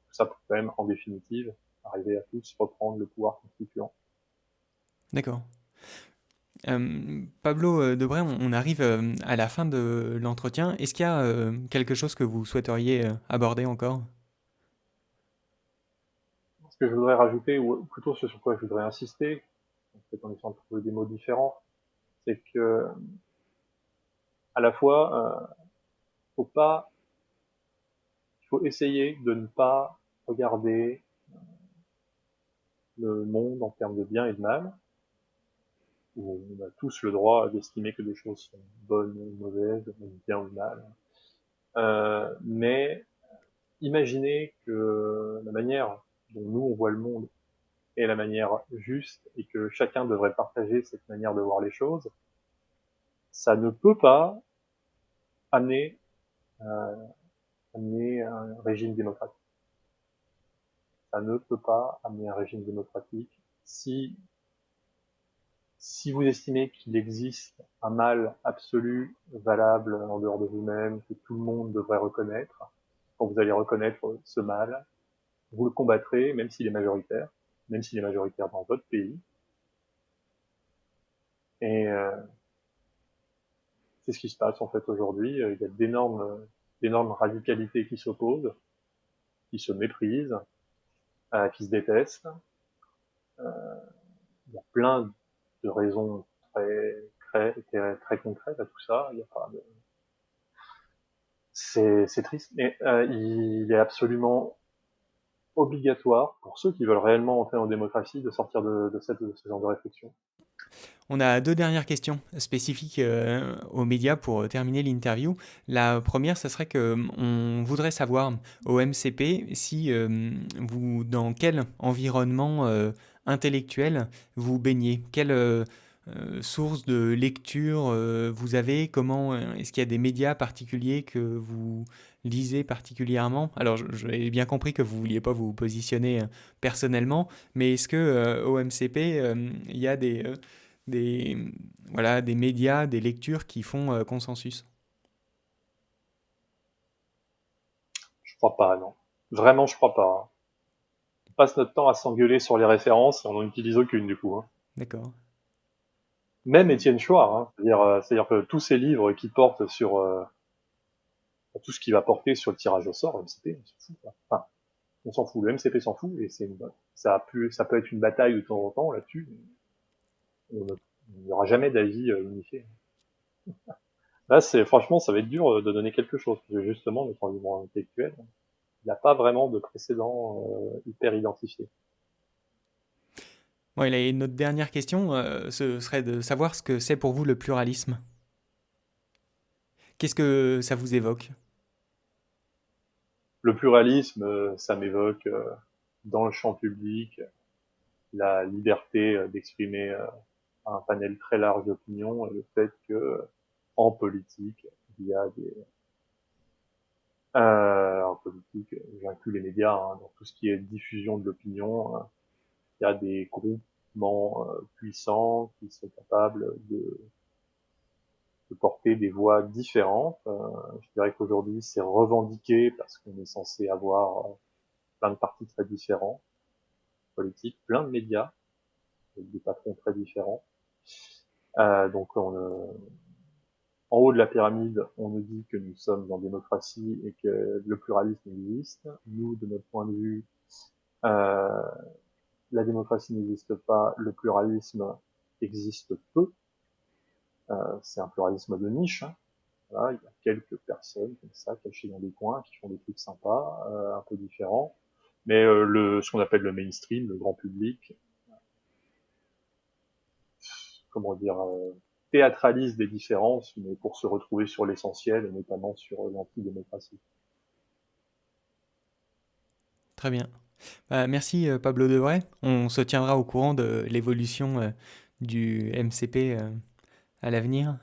Tout ça pour quand même, en définitive, arriver à tous reprendre le pouvoir constituant. D'accord. Pablo Debray, on arrive à la fin de l'entretien. Est-ce qu'il y a quelque chose que vous souhaiteriez aborder encore? Ce que je voudrais rajouter, ou plutôt ce sur quoi je voudrais insister, peut-être en essayant de trouver des mots différents, c'est que à la fois, faut pas, il faut essayer de ne pas regarder le monde en termes de bien et de mal, où on a tous le droit d'estimer que des choses sont bonnes ou mauvaises, bien ou mal. Mais imaginez que la manière dont nous on voit le monde est la manière juste et que chacun devrait partager cette manière de voir les choses, ça ne peut pas amener, euh, amener un régime démocratique. Ça ne peut pas amener un régime démocratique si si vous estimez qu'il existe un mal absolu, valable en dehors de vous-même, que tout le monde devrait reconnaître, quand vous allez reconnaître ce mal, vous le combattrez, même s'il est majoritaire dans votre pays. Et c'est ce qui se passe en fait aujourd'hui. Il y a d'énormes radicalités qui s'opposent, qui se méprisent, qui se détestent. Il y a plein de raisons très concrètes à tout ça. Il y a pas de... C'est triste, mais il est absolument obligatoire pour ceux qui veulent réellement entrer en démocratie de sortir de ce genre de réflexion. On a deux dernières questions spécifiques aux médias pour terminer l'interview. La première, ce serait que on voudrait savoir au MCP si vous, dans quel environnement intellectuel vous baignez, quelle source de lecture vous avez, comment est-ce qu'il y a des médias particuliers que vous lisez particulièrement? Alors, j'ai bien compris que vous vouliez pas vous positionner personnellement, mais est-ce que au MCP, il y a des, voilà, des médias, des lectures qui font consensus? Je crois pas, non. Vraiment, je crois pas. On passe notre temps à s'engueuler sur les références et on n'en utilise aucune du coup. Hein. D'accord. Même Étienne Chouard, hein, c'est-à-dire que tous ces livres qui portent sur tout ce qui va porter sur le tirage au sort, MCP, on s'en fout, quoi. Enfin, on s'en fout, le MCP s'en fout, et ça peut être une bataille de temps en temps là-dessus, mais il n'y aura jamais d'avis unifié. Là, franchement, ça va être dur de donner quelque chose, parce que justement, notre environnement intellectuel, il n'y a pas vraiment de précédent hyper identifié. Bon, et notre dernière question, ce serait de savoir ce que c'est pour vous le pluralisme. Qu'est-ce que ça vous évoque? Le pluralisme, ça m'évoque dans le champ public la liberté d'exprimer un panel très large d'opinions et le fait que en politique, il y a des en politique, j'inclus les médias, hein, dans tout ce qui est diffusion de l'opinion, il y a des groupements puissants qui sont capables de porter des voix différentes. Je dirais qu'aujourd'hui, c'est revendiqué parce qu'on est censé avoir plein de partis très différents, politiques, plein de médias, avec des patrons très différents. Donc, en haut de la pyramide, on nous dit que nous sommes en démocratie et que le pluralisme existe. Nous, de notre point de vue, euh, la démocratie n'existe pas, le pluralisme existe peu. C'est un pluralisme de niche, hein. Voilà, il y a quelques personnes comme ça cachées dans des coins qui font des trucs sympas, un peu différents. Mais ce qu'on appelle le mainstream, le grand public, comment dire, théâtralise des différences, mais pour se retrouver sur l'essentiel, et notamment sur l'antidémocratie. Très bien. Merci Pablo Devray. On se tiendra au courant de l'évolution du MCP à l'avenir.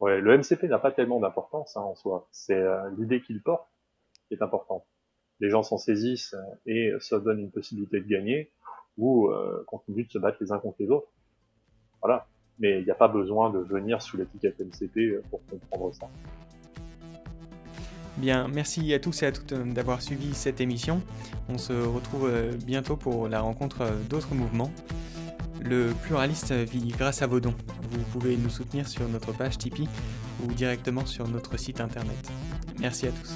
Ouais, le MCP n'a pas tellement d'importance en soi. C'est l'idée qu'il porte qui est importante. Les gens s'en saisissent et se donnent une possibilité de gagner ou continuent de se battre les uns contre les autres. Voilà. Mais il n'y a pas besoin de venir sous l'étiquette MCP pour comprendre ça. Bien, merci à tous et à toutes d'avoir suivi cette émission. On se retrouve bientôt pour la rencontre d'autres mouvements. Le pluraliste vit grâce à vos dons. Vous pouvez nous soutenir sur notre page Tipeee ou directement sur notre site internet. Merci à tous.